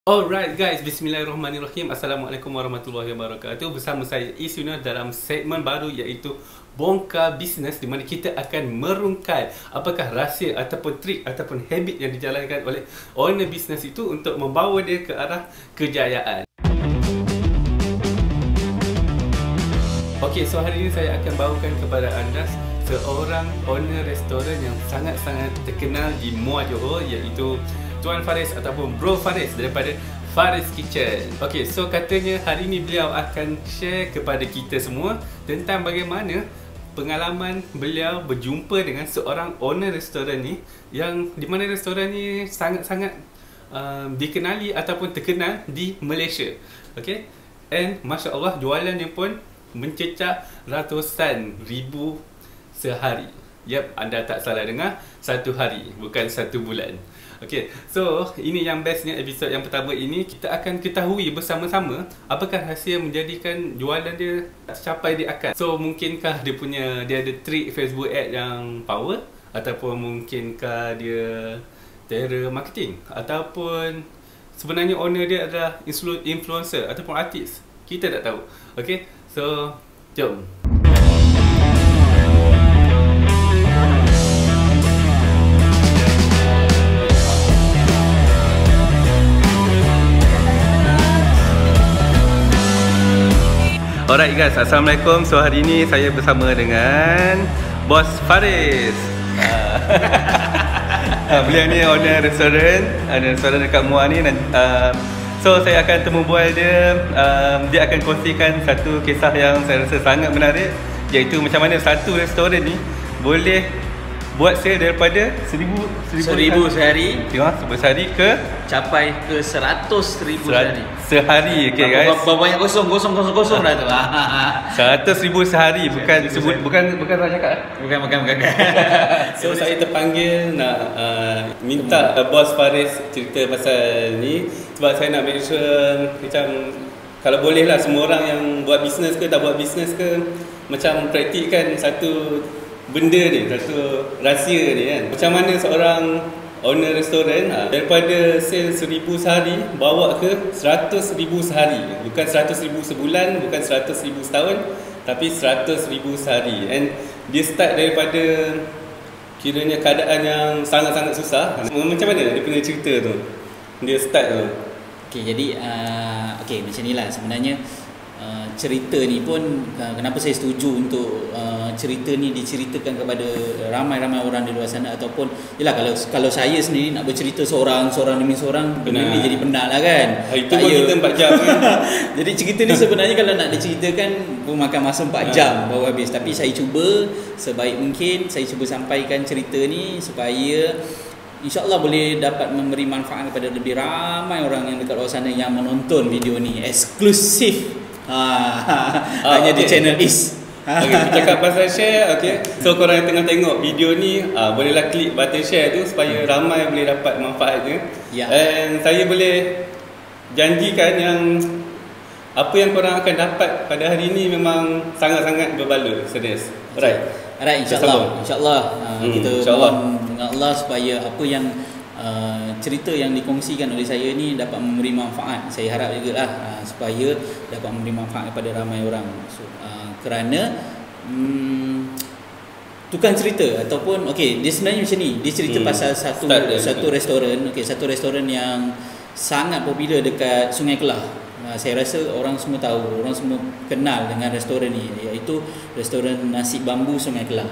Alright guys, bismillahirrahmanirrahim. Assalamualaikum warahmatullahi wabarakatuh. Bersama saya Isyuna dalam segmen baru iaitu Bongkar Bisnes, di mana kita akan merungkai apakah rahsia ataupun trik ataupun habit yang dijalankan oleh owner bisnes itu untuk membawa dia ke arah kejayaan. Okey, so hari ini saya akan bawakan kepada anda seorang owner restoran yang sangat-sangat terkenal di Muar Johor, iaitu Tuan Faris ataupun Bro Faris daripada Faris Kitchen. Okey, so katanya hari ini beliau akan share kepada kita semua tentang bagaimana pengalaman beliau berjumpa dengan seorang owner restoran ni, yang di mana restoran ni sangat-sangat dikenali ataupun terkenal di Malaysia. Okey, and Masya Allah jualannya pun mencecah ratusan ribu sehari. Yap, anda tak salah dengar, satu hari, bukan satu bulan. Okey, so ini yang bestnya episod yang pertama ini. Kita akan ketahui bersama-sama apakah rahsia menjadikan jualan dia tercapai di akal. So mungkinkah dia ada trik Facebook ad yang power, ataupun mungkinkah dia terror marketing, ataupun sebenarnya owner dia adalah influencer ataupun artis. Kita tak tahu. Okey, so jom. Alright guys, Assalamualaikum. So hari ini saya bersama dengan Bos Faris. Beliau ni owner restoran, ada restoran dekat Muar ni. So saya akan temu bual dia. Dia akan kongsikan satu kisah yang saya rasa sangat menarik, iaitu macam mana satu restoran ni boleh buat sale daripada 1000 sehari sehari ke capai ke 100,000 sehari. Sehari, okey guys. Berapa banyak kosong dah tu. 100,000 sehari, bukan saya cakap. Bukan. So saya terpanggil nak minta Bos Faris cerita pasal ni, sebab saya nak make sure macam kalau boleh lah semua orang yang buat bisnes ke tak buat bisnes ke macam praktikkan satu benda ni, satu rahsia ni kan. Macam mana seorang owner restoran daripada sale 1000 sehari bawa ke 100,000 sehari. Bukan 100,000 sebulan, bukan 100,000 setahun, tapi 100,000 sehari. And dia start daripada kiranya keadaan yang sangat-sangat susah. Macam mana dia punya cerita tu, dia start tu? Okey, jadi macam ni lah sebenarnya. Cerita ni pun kenapa saya setuju untuk cerita ni diceritakan kepada ramai-ramai orang di luar sana, ataupun yalah, kalau saya sendiri nak bercerita seorang demi seorang, benda ni jadi penat lah kan. Itu pun kita 4 jam kan. Jadi cerita ni sebenarnya kalau nak diceritakan pun makan masa 4 jam baru habis. Tapi saya cuba sebaik mungkin, saya cuba sampaikan cerita ni supaya InsyaAllah boleh dapat memberi manfaat kepada lebih ramai orang yang dekat luar sana yang menonton video ni eksklusif. Hanya di channel Is. Kita cakap pasal share. Okay, so korang yang tengah tengok video ni, bolehlah klik button share tu supaya ramai boleh dapat manfaatnya. And saya boleh janjikan yang apa yang korang akan dapat pada hari ni memang sangat-sangat berbaloi, serius. Alright, InsyaAllah kita mohon dengan Allah supaya apa yang cerita yang dikongsikan oleh saya ni dapat memberi manfaat. Saya harap juga lah supaya dapat memberi manfaat kepada ramai orang. Kerana tukang cerita ataupun dia sebenarnya macam ni. Dia cerita pasal satu restoran, satu restoran yang sangat popular dekat Sungai Kelah. Saya rasa orang semua tahu, orang semua kenal dengan restoran ni, iaitu restoran nasi bambu Sungai Kelah.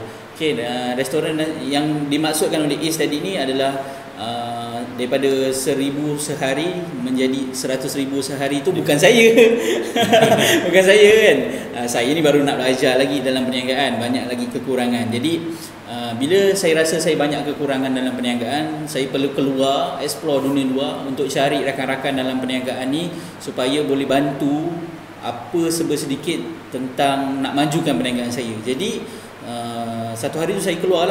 Restoran yang dimaksudkan oleh Is tadi ni adalah daripada 1000 sehari menjadi 100,000 sehari. Itu bukan saya. Bukan saya kan. Saya ni baru nak belajar lagi dalam perniagaan, banyak lagi kekurangan. Jadi bila saya rasa saya banyak kekurangan dalam perniagaan, saya perlu keluar, explore dunia luar untuk cari rakan-rakan dalam perniagaan ni supaya boleh bantu apa sedikit tentang nak majukan perniagaan saya. Jadi satu hari tu saya keluar,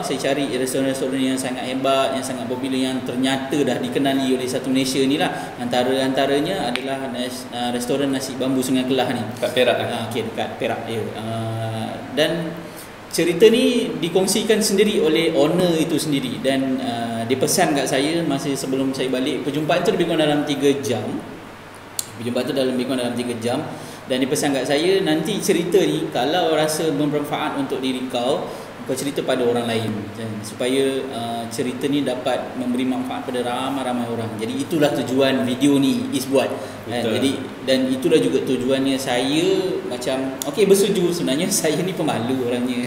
saya cari restoran-restoran yang sangat hebat, yang sangat popular, yang ternyata dah dikenali oleh satu Malaysia ni lah. Antaranya adalah restoran nasi bambu Sungai Kelah ni. Kat Perak. Dekat Perak. Dan cerita ni dikongsikan sendiri oleh owner itu sendiri, dan dia pesan kat saya masa sebelum saya balik. Perjumpaan tu lebih kurang dalam 3 jam. Dan dia pesan kat saya, nanti cerita ni kalau rasa bermanfaat untuk diri kau cerita pada orang lain, supaya cerita ni dapat memberi manfaat pada ramai-ramai orang. Jadi itulah tujuan video ni Is buat. Jadi dan itulah juga tujuannya saya macam bersetuju. Sebenarnya saya ni pemalu orangnya.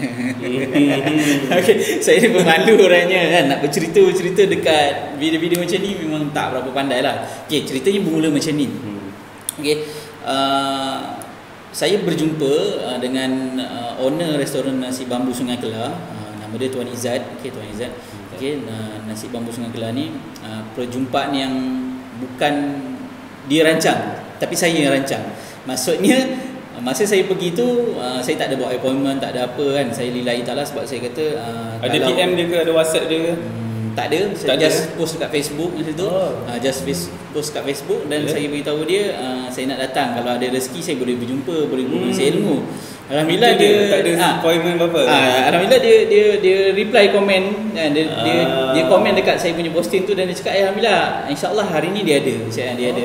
Saya ni pemalu orangnya kan, nak bercerita dekat video-video macam ni memang tak berapa pandai lah. Ceritanya bermula macam ni. Saya berjumpa dengan owner restoran Nasi Bambu Sungai Kelah. Nama dia Tuan Izzat. Tuan Izzat. Nasi Bambu Sungai Kelah ni perjumpaan yang bukan dia rancang, tapi saya yang rancang. Maksudnya masa saya pergi tu saya tak ada buat appointment, tak ada apa kan. Saya lillahi ta'ala sebab saya kata ada DM dia ke, ada WhatsApp dia ke? Tak ada, saya just post kat Facebook masa tu. Post kat Facebook dan saya beritahu dia saya nak datang, kalau ada rezeki saya boleh berjumpa, boleh berusaha ilmu. Alhamdulillah dia tak ada appointment apa-apa. Alhamdulillah dia reply komen, dia komen dekat saya punya posting tu, dan dia cakap alhamdulillah insya-Allah hari ni dia ada.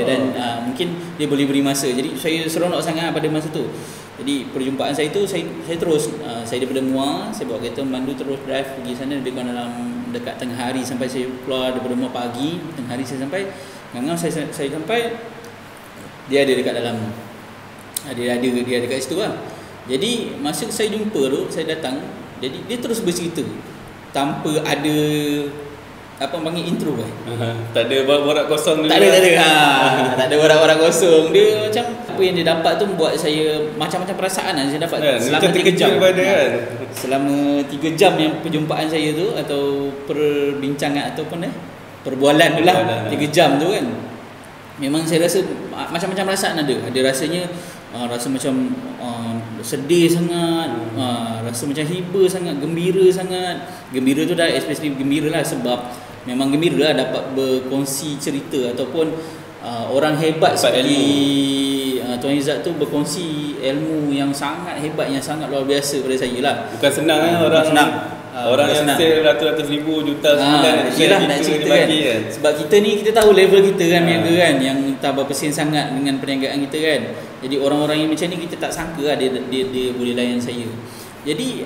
Dan mungkin dia boleh beri masa. Jadi saya seronok sangat pada masa tu. Jadi perjumpaan saya tu saya terus saya daripada Muar, saya bawa kereta memandu terus drive pergi sana lebih kurang dalam dekat tengah hari, sampai saya keluar daripada Muar pagi, tengah hari saya sampai. Saya sampai dia ada dekat dalam. Dia ada dekat situ lah. Jadi masa saya jumpa tu, saya datang, jadi dia terus bercerita tanpa ada apa panggil intro kan. Tak ada borak kosong dulu. Tak ada. Tak ada borak kosong. Dia macam apa yang dia dapat tu buat saya macam-macam perasaan saya dapat selama 3 jam. Selama 3 jam yang perjumpaan saya tu, atau perbincangan ataupun perbualan tu lah 3 jam tu kan. Memang saya rasa macam-macam perasaan ada. Ada rasanya rasa macam sedih sangat, rasa macam hibur sangat, gembira sangat. Gembira tu dah especially gembira lah sebab memang gembira lah dapat berkongsi cerita ataupun orang hebat seperti Tuan Izzat tu berkongsi ilmu yang sangat hebat, yang sangat luar biasa pada saya lah. Bukan senang orang senang. Orang yang sale ratus-ratus ribu, juta sebulan nak cerita kan. Sebab kita ni, kita tahu level kita kan, berniaga kan, yang tak berpesin sangat dengan perniagaan kita kan. Jadi orang-orang yang macam ni kita tak sangka lah dia boleh layan saya. Jadi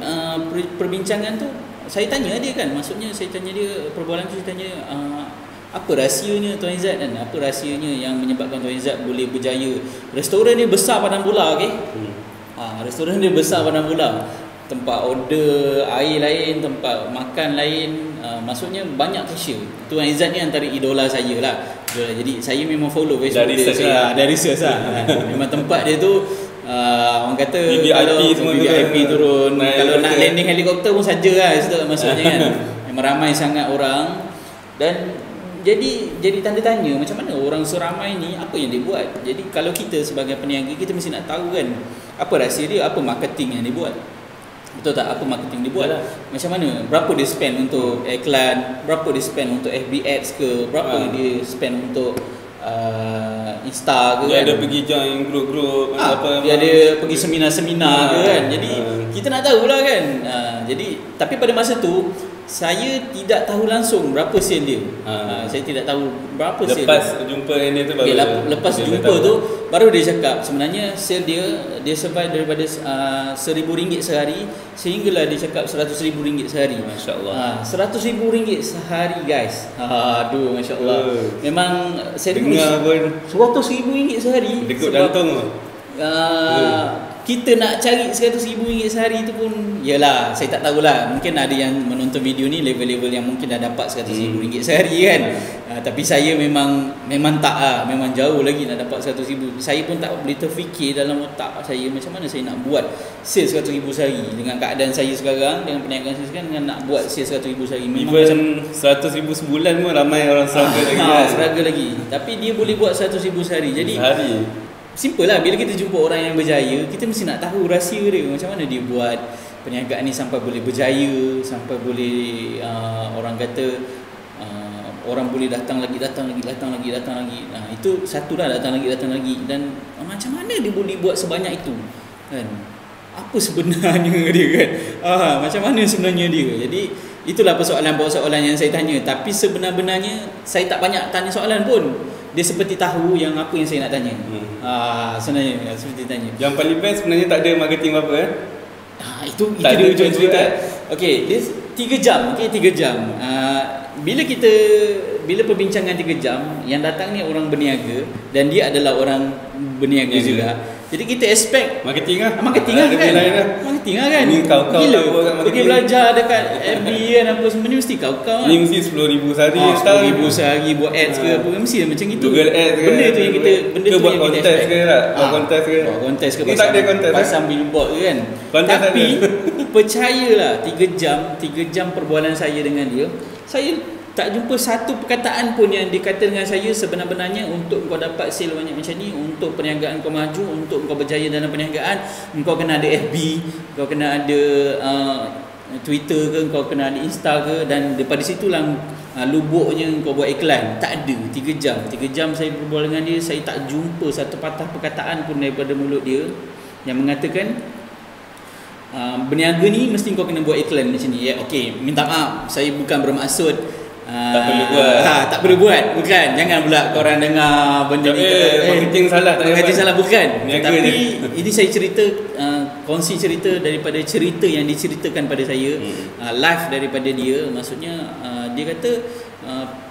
perbincangan tu saya tanya dia kan, maksudnya saya tanya dia, perbualan tu saya tanya apa rahsianya Tuan Izzat kan? Apa rahsianya yang menyebabkan Tuan Izzat boleh berjaya? Restoran dia besar Padang Bola, restoran dia besar Padang Bola. Tempat order air lain, tempat makan lain, maksudnya banyak cashier. Tuan Izzat ni antara idola saya lah. Jadi saya memang follow Facebook dia. Dari research lah. Memang tempat dia tu orang kata VIP turun. Kalau nak landing helikopter pun saja lah maksudnya kan. Memang ramai sangat orang. Dan jadi tanda tanya, macam mana orang seramai ni, apa yang dia buat? Jadi kalau kita sebagai peniaga, kita mesti nak tahu kan, apa rahsia dia, apa marketing yang dia buat. Betul tak? Apa marketing dia buat? Macam mana? Berapa dia spend untuk iklan? Berapa dia spend untuk FB ads ke? Berapa dia spend untuk Insta ke? Dia ada pergi join group-group dia ada pergi seminar-seminar ke kan? Jadi kita nak tahulah kan. Jadi tapi pada masa tu saya tidak tahu langsung berapa sale dia. Saya tidak tahu berapa sale. Lepas jumpa ini tu baru. Lepas jumpa tu baru dia cakap sebenarnya sale dia sampai daripada RM1,000 sehari sehinggalah dia cakap RM100,000 sehari. Masya-Allah. RM100,000 sehari guys. Aduh masya-Allah. Memang saya dengar pun RM100,000 sehari. Dekut jantung. Kita nak cari RM100,000 sehari tu pun, yalah, saya tak tahulah. Mungkin ada yang menonton video ni level-level yang mungkin dah dapat RM100,000 sehari kan. Tapi saya memang tak lah. Memang jauh lagi nak dapat RM100,000. Saya pun tak boleh terfikir dalam otak saya macam mana saya nak buat sales RM100,000 sehari. Dengan keadaan saya sekarang, dengan perniagaan saya sekarang, dengan nak buat sales RM100,000 sehari. Memang even RM100,000 sebulan pun ramai orang struggle lagi kan. Struggle lagi. Tapi dia boleh buat RM100,000 sehari. Jadi simple lah, bila kita jumpa orang yang berjaya, kita mesti nak tahu rahsia dia, macam mana dia buat perniagaan ni sampai boleh berjaya, sampai boleh orang kata orang boleh datang lagi. Itu satu lah, datang lagi. Dan macam mana dia boleh buat sebanyak itu kan. apa sebenarnya dia kan. Macam mana sebenarnya dia. Jadi itulah persoalan yang saya tanya. Tapi sebenar-benarnya saya tak banyak tanya soalan pun. Dia seperti tahu yang apa yang saya nak tanya. Sebenarnya seperti tanya. Yang paling best sebenarnya tak ada marketing apa Itu dia ujung cerita. Okey, dia 3 jam. Okey, 3 jam. Bila perbincangan 3 jam, yang datang ni orang berniaga dan dia adalah orang berniaga juga. Jadi kita expect marketing lah kan. Marketing lah kan. Ni kau pergi belajar dekat FB kan, apa semua ni mesti kau ni mesti 10,000 sehari, 10,000 sehari buat ads ke apa, mesti macam itu. Google ads ke, benda tu yang kita buat kontes ke tak? Buat kontes ke ni tak ada kontes pasang billboard ke kan. Tapi percayalah 3 jam perbualan saya dengan dia, saya tak jumpa satu perkataan pun yang dikata dengan saya sebenar-benarnya untuk kau dapat sale banyak macam ni, untuk perniagaan kau maju, untuk kau berjaya dalam perniagaan, kau kena ada FB, kau kena ada Twitter ke, kau kena ada Insta ke, dan daripada situlah lubuknya kau buat iklan. Tak ada. 3 jam saya berbual dengan dia, saya tak jumpa satu patah perkataan pun daripada mulut dia yang mengatakan berniaga ni mesti kau kena buat iklan macam ni. Okey, minta maaf, saya bukan bermaksud tak perlu buat. Bukan. Jangan pula korang dengar benda ni marketing salah, bukan. Tapi ini saya cerita, kongsi cerita daripada cerita yang diceritakan pada saya, live daripada dia. Maksudnya dia kata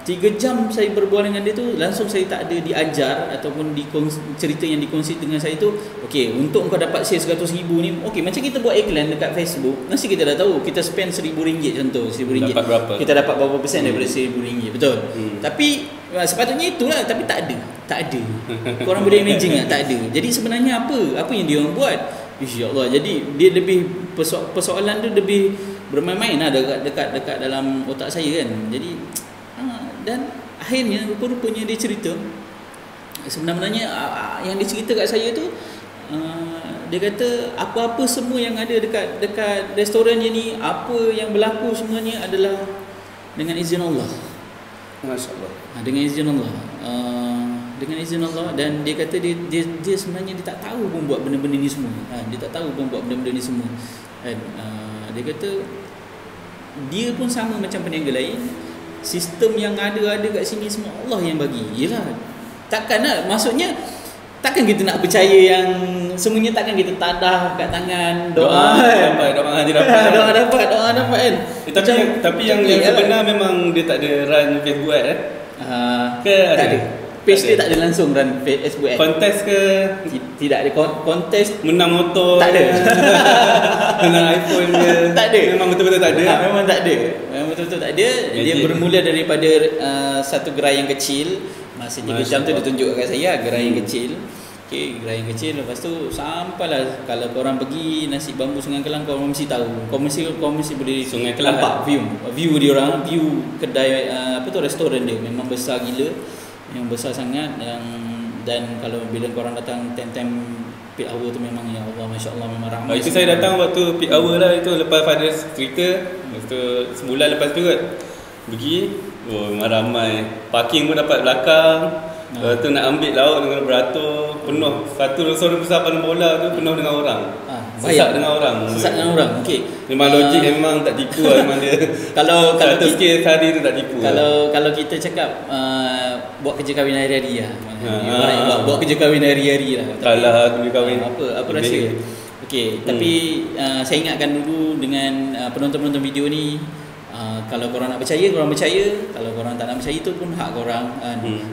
3 jam saya berbual dengan dia tu, langsung saya tak ada diajar ataupun cerita yang dikongsi dengan saya tu. Okey, untuk kau dapat sale 100,000 ni, okey, macam kita buat iklan dekat Facebook, mesti kita dah tahu kita spend RM1,000 contoh, RM1,000 dapat berapa, kita dapat berapa persen daripada RM1,000, betul? Tapi sepatutnya itulah, tapi tak ada. Korang boleh imagine tak ada. Jadi sebenarnya apa yang dia orang buat? InsyaAllah. Jadi dia lebih persoalan tu lebih bermain-main lah dekat dalam otak saya kan. Jadi dan akhirnya rupa-rupanya dia cerita sebenarnya yang dia cerita kat saya tu, dia kata apa-apa semua yang ada dekat restoran dia ni, apa yang berlaku semuanya adalah dengan izin Allah. Masya-Allah. Dengan izin Allah. Dan dia kata dia sebenarnya dia tak tahu pun buat benda-benda ni semua. Dia tak tahu pun buat benda-benda ni semua. Dan dia kata dia pun sama macam peniaga lain. Sistem yang ada kat sini semua Allah yang bagi. Yalah. Maksudnya takkan kita nak percaya yang semuanya, takkan kita tadah kat tangan doa dapat kan. Tapi yang sebenar memang dia tak ada run Facebook ke tak ada. Page dia tak ada langsung run Facebook ad. Kontes ke? Tidak ada kontes. Menang motor. Tak ada. Menang iPhone ke? Tak ada. Memang betul-betul tak ada. Memang tak ada. Dia bermula daripada satu gerai yang kecil. Masa 3 jam tu dia tunjuk kat saya gerai yang kecil. Okey, gerai yang kecil. Lepas tu sampailah kalau korang pergi Nasi Bambu Sungai Kelang, korang mesti tahu. Kau mesti boleh Sungai Kelang nampak view dia orang, view kedai restoran dia memang besar gila. Yang besar sangat, dan kalau bila korang datang time peak hour tu memang ya Allah, masya-Allah, memang ramai. Itu saya datang waktu peak hour lah, itu lepas Faris cerita, lepas tu sebulan lepas tu kot pergi, memang ramai. Parking pun dapat belakang. Lepas tu nak ambil lauk dengan beratur, penuh. Satu restoran besar Padang Bola tu penuh dengan orang. Sesak dengan orang. Okey. Memang logik, memang tak tipu lah memang dia. Kalau 100k sehari tu tak tipu. Kalau kita cakap buat kerja kahwin hari-hari lah. Buat kerja kahwin hari-hari lah. Kalah kerja kahwin. Apa rasa? Okey, tapi saya ingatkan dulu dengan penonton-penonton video ni, kalau korang nak percaya, korang percaya. Kalau korang tak nak percaya, itu pun hak korang.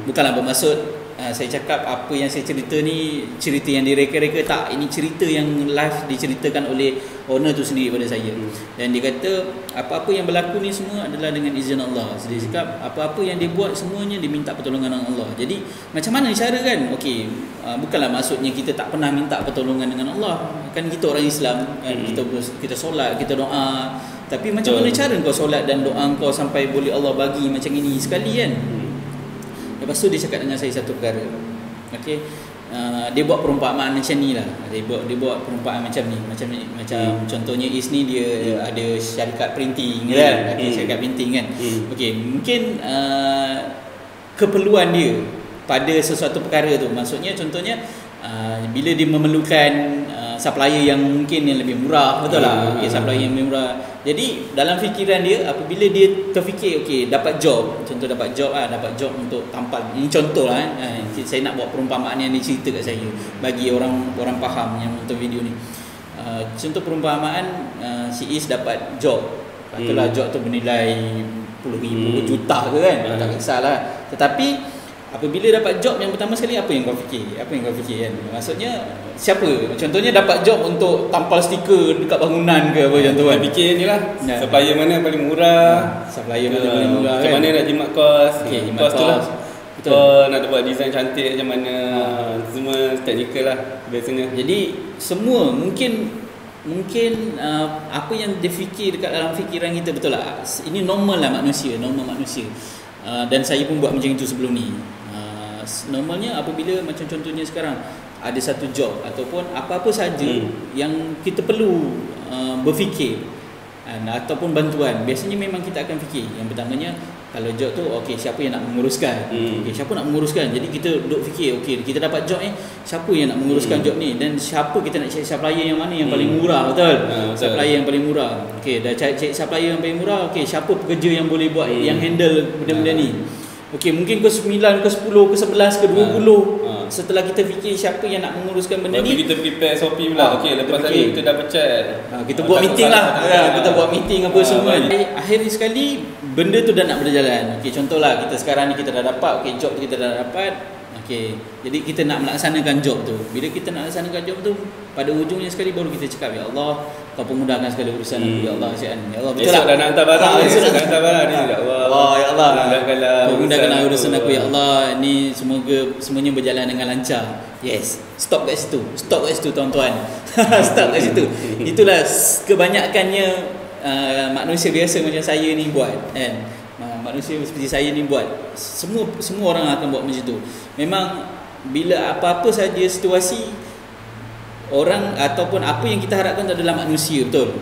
Bukanlah bermaksud saya cakap apa yang saya cerita ni cerita yang direka-reka, tak. Ini cerita yang live diceritakan oleh owner tu sendiri pada saya. Dan dia kata apa-apa yang berlaku ni semua adalah dengan izin Allah. Dia cakap apa-apa yang dia buat semuanya diminta pertolongan Allah. Jadi macam mana cara kan? Okey, bukanlah maksudnya kita tak pernah minta pertolongan dengan Allah. Kan kita orang Islam kan, kita solat, kita doa. Tapi macam mana cara kau solat dan doa kau sampai boleh Allah bagi macam ini sekali kan? Lepas tu dia cakap dengan saya satu perkara. Okey. Dia buat perumpamaan macam ni lah. Dia buat perumpamaan macam ni. Macam contohnya Is ni dia ada syarikat printing kan. Syarikat printing kan. Okey, mungkin keperluan dia pada sesuatu perkara tu. Maksudnya contohnya bila dia memerlukan supplier yang mungkin yang lebih murah, betul lah. Okay, supplier yang lebih murah. Jadi dalam fikiran dia, apabila dia terfikir dapat job, contoh dapat job untuk tampal. Ini contoh lah saya nak buat perumpamaan yang dia cerita kat saya bagi orang faham yang nonton video ni. Contoh perumpamaan, si Is dapat job. Katalah job tu bernilai puluh ribu, juta ke kan, tak kisahlah. Tetapi apabila dapat job yang pertama sekali, apa yang kau fikir kan? Maksudnya siapa? Contohnya dapat job untuk tampal stiker dekat bangunan ke apa contoh kan. Fikir ni lah, supplier mana paling murah, supplier mana paling murah macam kan? mana nak jimat kos. Kos tu lah. Betul. Kau nak buat design cantik macam mana, semua teknikal lah biasanya. Jadi semua mungkin apa yang dia fikir dekat dalam fikiran kita, betul lah. Ini normal lah manusia. Dan saya pun buat macam itu sebelum ni. Normalnya apabila macam contohnya sekarang ada satu job ataupun apa-apa saja yang kita perlu berfikir ataupun bantuan, biasanya memang kita akan fikir. Yang pertamanya, kalau job tu siapa yang nak menguruskan? Siapa nak menguruskan? Jadi kita duduk fikir, kita dapat job ni, siapa yang nak menguruskan job ni, dan siapa kita nak cari supplier yang mana yang paling murah, betul? Supplier yang paling murah. Dah cari supplier yang paling murah, siapa pekerja yang boleh buat yang handle benda-benda ni? Mungkin ke 9, ke 10, ke 11, ke 20. Setelah kita fikir siapa yang nak menguruskan benda ni, kita prepare SOP pula. Lepas tadi kita dah pecat. Kita buat meeting lah. Kita buat meeting apa semua. Akhirnya sekali benda tu dah nak berjalan. Contohlah kita sekarang ni kita dah dapat job tu, kita dah dapat. Jadi kita nak melaksanakan job tu. Bila kita nak laksanakan job tu, pada ujungnya sekali baru kita cakap, ya Allah, kau pemudahkan segala urusan aku, ya Allah, ya Allah. Betul esok dah nak hantar barang. Esok dah hantar barang ni, ya Allah. Ya Allah, mudahkanlah urusan aku, ya Allah. Ni semuanya berjalan dengan lancar. Yes. Stop kat situ tuan-tuan. Stop kat situ. Itulah kebanyakannya manusia biasa macam saya ni buat kan. Manusia seperti saya ni buat. Semua orang akan buat macam tu. Memang bila apa-apa saja situasi, orang ataupun apa yang kita harapkan adalah manusia, betul?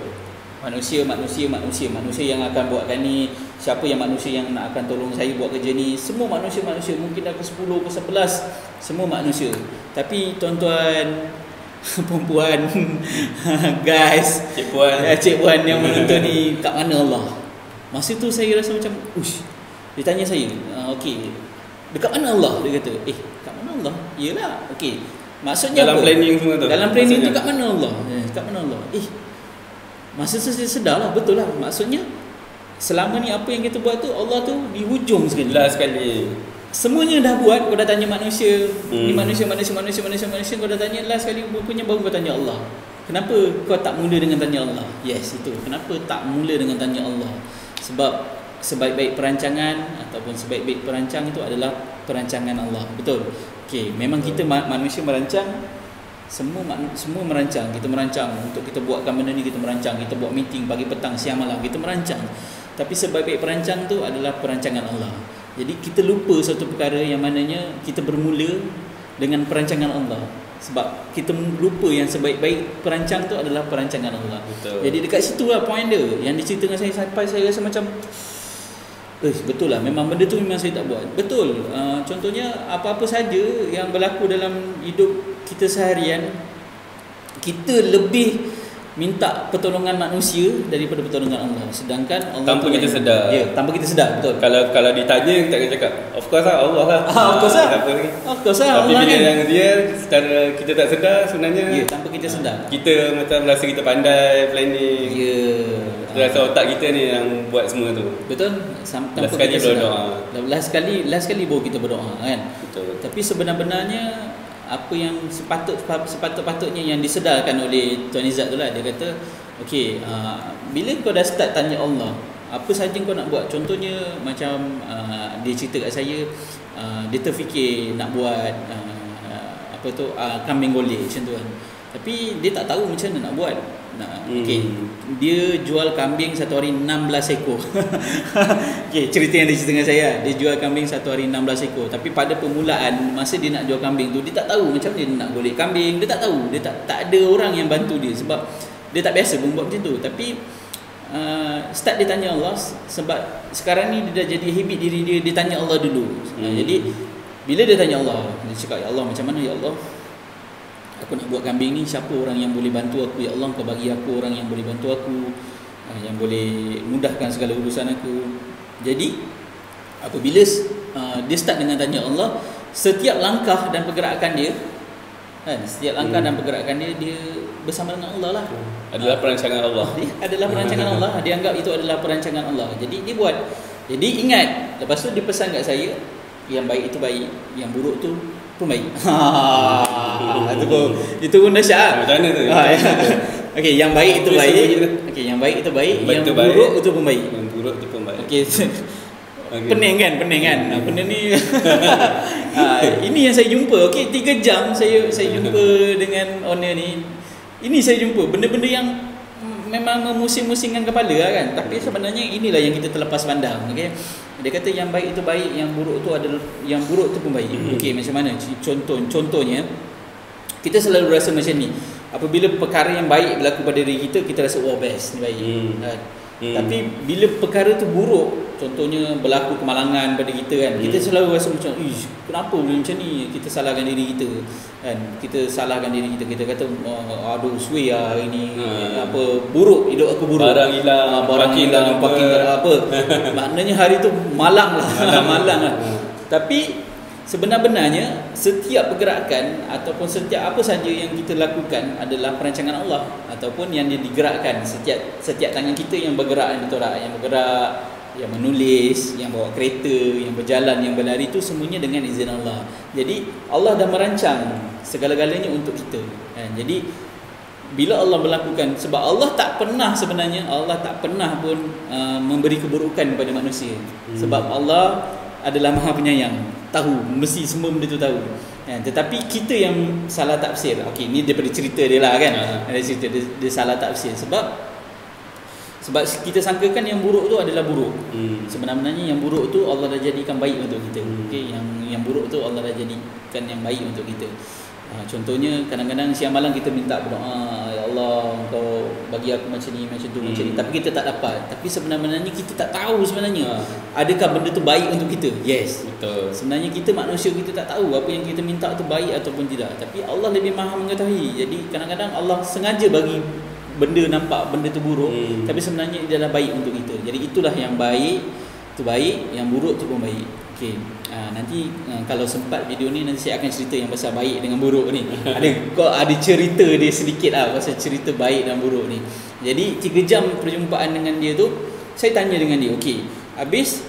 Manusia yang akan buatkan ni. Siapa yang manusia yang nak akan tolong saya buat kerja ni? Semua manusia. Mungkin dah ke 10, ke 11, semua manusia. Tapi tuan-tuan, perempuan, guys, cik puan yang menonton ni, kat mana Allah? Masa tu saya rasa macam, dia tanya saya, dekat mana Allah? Dia kata, kat mana Allah? Yelah, maksudnya dalam apa? Planning semua tu. Dalam planning tu kat mana Allah? Kat mana Allah? Masa tu saya sedar lah, betul lah. Maksudnya selama ni apa yang kita buat tu, Allah tu di hujung sekali. Last sekali. Semuanya dah buat, kau dah tanya manusia. Ni manusia, kau dah tanya, last sekali punya baru kau tanya Allah. Kenapa kau tak mula dengan tanya Allah? Yes, itu. Kenapa tak mula dengan tanya Allah? Sebab sebaik-baik perancangan ataupun sebaik-baik perancang itu adalah perancangan Allah. Betul. Memang kita manusia merancang, semua merancang. Kita merancang untuk kita buatkan benda ni, kita merancang, kita buat meeting pagi petang siang malam, kita merancang. Tapi sebaik-baik perancang tu adalah perancangan Allah. Jadi kita lupa satu perkara yang mananya kita bermula dengan perancangan Allah. Sebab kita lupa yang sebaik-baik perancang tu adalah perancangan Allah. Betul. Jadi dekat situ lah point dia. Yang dicerita dengan saya sampai saya rasa macam betul lah, memang benda tu memang saya tak buat. Betul. Contohnya apa-apa saja yang berlaku dalam hidup kita seharian, kita lebih minta pertolongan manusia daripada pertolongan Allah. Sedangkan Allah tanpa kita sedar. Ya, tanpa kita sedar, betul. Kalau ditanya, kita akan cakap, of course lah, Allah lah. Of course lah. Tapi bila yang dia secara kita tak sedar sebenarnya, tanpa kita sedar, kita macam rasa kita pandai planning. Kita rasa otak kita ni yang buat semua tu. Betul. Tanpa last kali berdoa. Last kali baru kita berdoa kan. Betul. Tapi sebenarnya apa yang sepatutnya yang disedarkan oleh Tuan Izzat tu lah. Dia kata, bila kau dah start tanya Allah, apa saja kau nak buat. Contohnya macam dia cerita kat saya, dia terfikir nak buat kambing golek macam tu kan. Tapi dia tak tahu macam mana nak buat. Dia jual kambing satu hari 16 ekor. Cerita yang dia cerita dengan saya, dia jual kambing satu hari 16 ekor. Tapi pada permulaan masa dia nak jual kambing tu, dia tak tahu macam mana dia nak golek kambing. Dia tak tahu, dia tak ada orang yang bantu dia. Sebab dia tak biasa pun buat macam tu. Tapi start dia tanya Allah. Sebab sekarang ni dia dah jadi habit diri dia, dia tanya Allah dulu. Jadi bila dia tanya Allah, dia cakap, ya Allah, macam mana ya Allah? aku nak buat kambing ni, siapa orang yang boleh bantu aku, ya Allah kau bagi aku orang yang boleh bantu aku, yang boleh mudahkan segala urusan aku. Jadi apabila dia start dengan tanya Allah, setiap langkah dan pergerakan dia kan, setiap langkah dan pergerakan dia bersama dengan Allah lah. Adalah perancangan Allah. Dia adalah perancangan Allah. Dia anggap itu adalah perancangan Allah. Jadi dia buat. Jadi ingat, lepas tu dia pesan kat saya, yang baik itu baik, yang buruk tu pun baik. Itu pun dahsyat. Macam mana tu? Okey, yang baik itu baik. Okey, yang baik itu baik, yang buruk itu pun baik. Yang buruk itu pun baik. Okey. Pening kan? Benda ni ini yang saya jumpa. Okey, 3 jam saya jumpa dengan owner ni. Ini saya jumpa benda-benda yang memang memusing-musingkan kepala lah kan. Tapi sebenarnya inilah yang kita terlepas pandang. Okey. Dia kata yang baik itu baik, yang buruk tu adalah, yang buruk tu pun baik. Okey, macam mana? Contohnya kita selalu rasa macam ni. Apabila perkara yang baik berlaku pada diri kita, kita rasa oh best, ni baik. Tapi bila perkara tu buruk, contohnya berlaku kemalangan pada kita kan, kita selalu rasa macam kenapa boleh macam ni, kita salahkan diri kita kan, kita salahkan diri kita, kita kata aduh suai lah hari ni, apa buruk, hidup aku buruk, barang hilang, parking apa maknanya hari tu malang lah. Malang lah. Tapi sebenarnya setiap pergerakan ataupun setiap apa saja yang kita lakukan adalah perancangan Allah, ataupun yang dia digerakkan. Setiap tangan kita yang bergerak, yang menulis, yang bawa kereta, yang berjalan, yang berlari, itu semuanya dengan izin Allah. Jadi Allah dah merancang segala-galanya untuk kita kan? Jadi bila Allah melakukan, sebab Allah tak pernah sebenarnya, Allah tak pernah pun memberi keburukan kepada manusia. Sebab Allah adalah Maha Penyayang, tahu, mesti semua benda tu tahu kan? Tetapi kita yang salah tafsir. Okey, ni daripada cerita dia lah kan. Ada cerita dia salah tafsir sebab kita sangkakan yang buruk tu adalah buruk. Sebenarnya yang buruk tu Allah dah jadikan baik untuk kita. Okey, yang buruk tu Allah dah jadikan yang baik untuk kita. Contohnya kadang-kadang siang malam kita minta berdoa, ya Allah Engkau bagi aku macam ni, macam tu, macam ni, tapi kita tak dapat. Tapi sebenarnya kita tak tahu sebenarnya adakah benda tu baik untuk kita. Yes, betul. Sebenarnya kita manusia, kita tak tahu apa yang kita minta tu baik ataupun tidak. Tapi Allah lebih maha mengetahui. Jadi kadang-kadang Allah sengaja bagi benda nampak benda tu buruk, tapi sebenarnya dia adalah baik untuk kita. Jadi itulah yang baik tu baik, yang buruk tu pun baik. Okey, nanti kalau sempat video ni nanti saya akan cerita yang pasal baik dengan buruk ni. Ada cerita dia sedikit lah pasal cerita baik dan buruk ni. Jadi 3 jam perjumpaan dengan dia tu, saya tanya dengan dia, okey, habis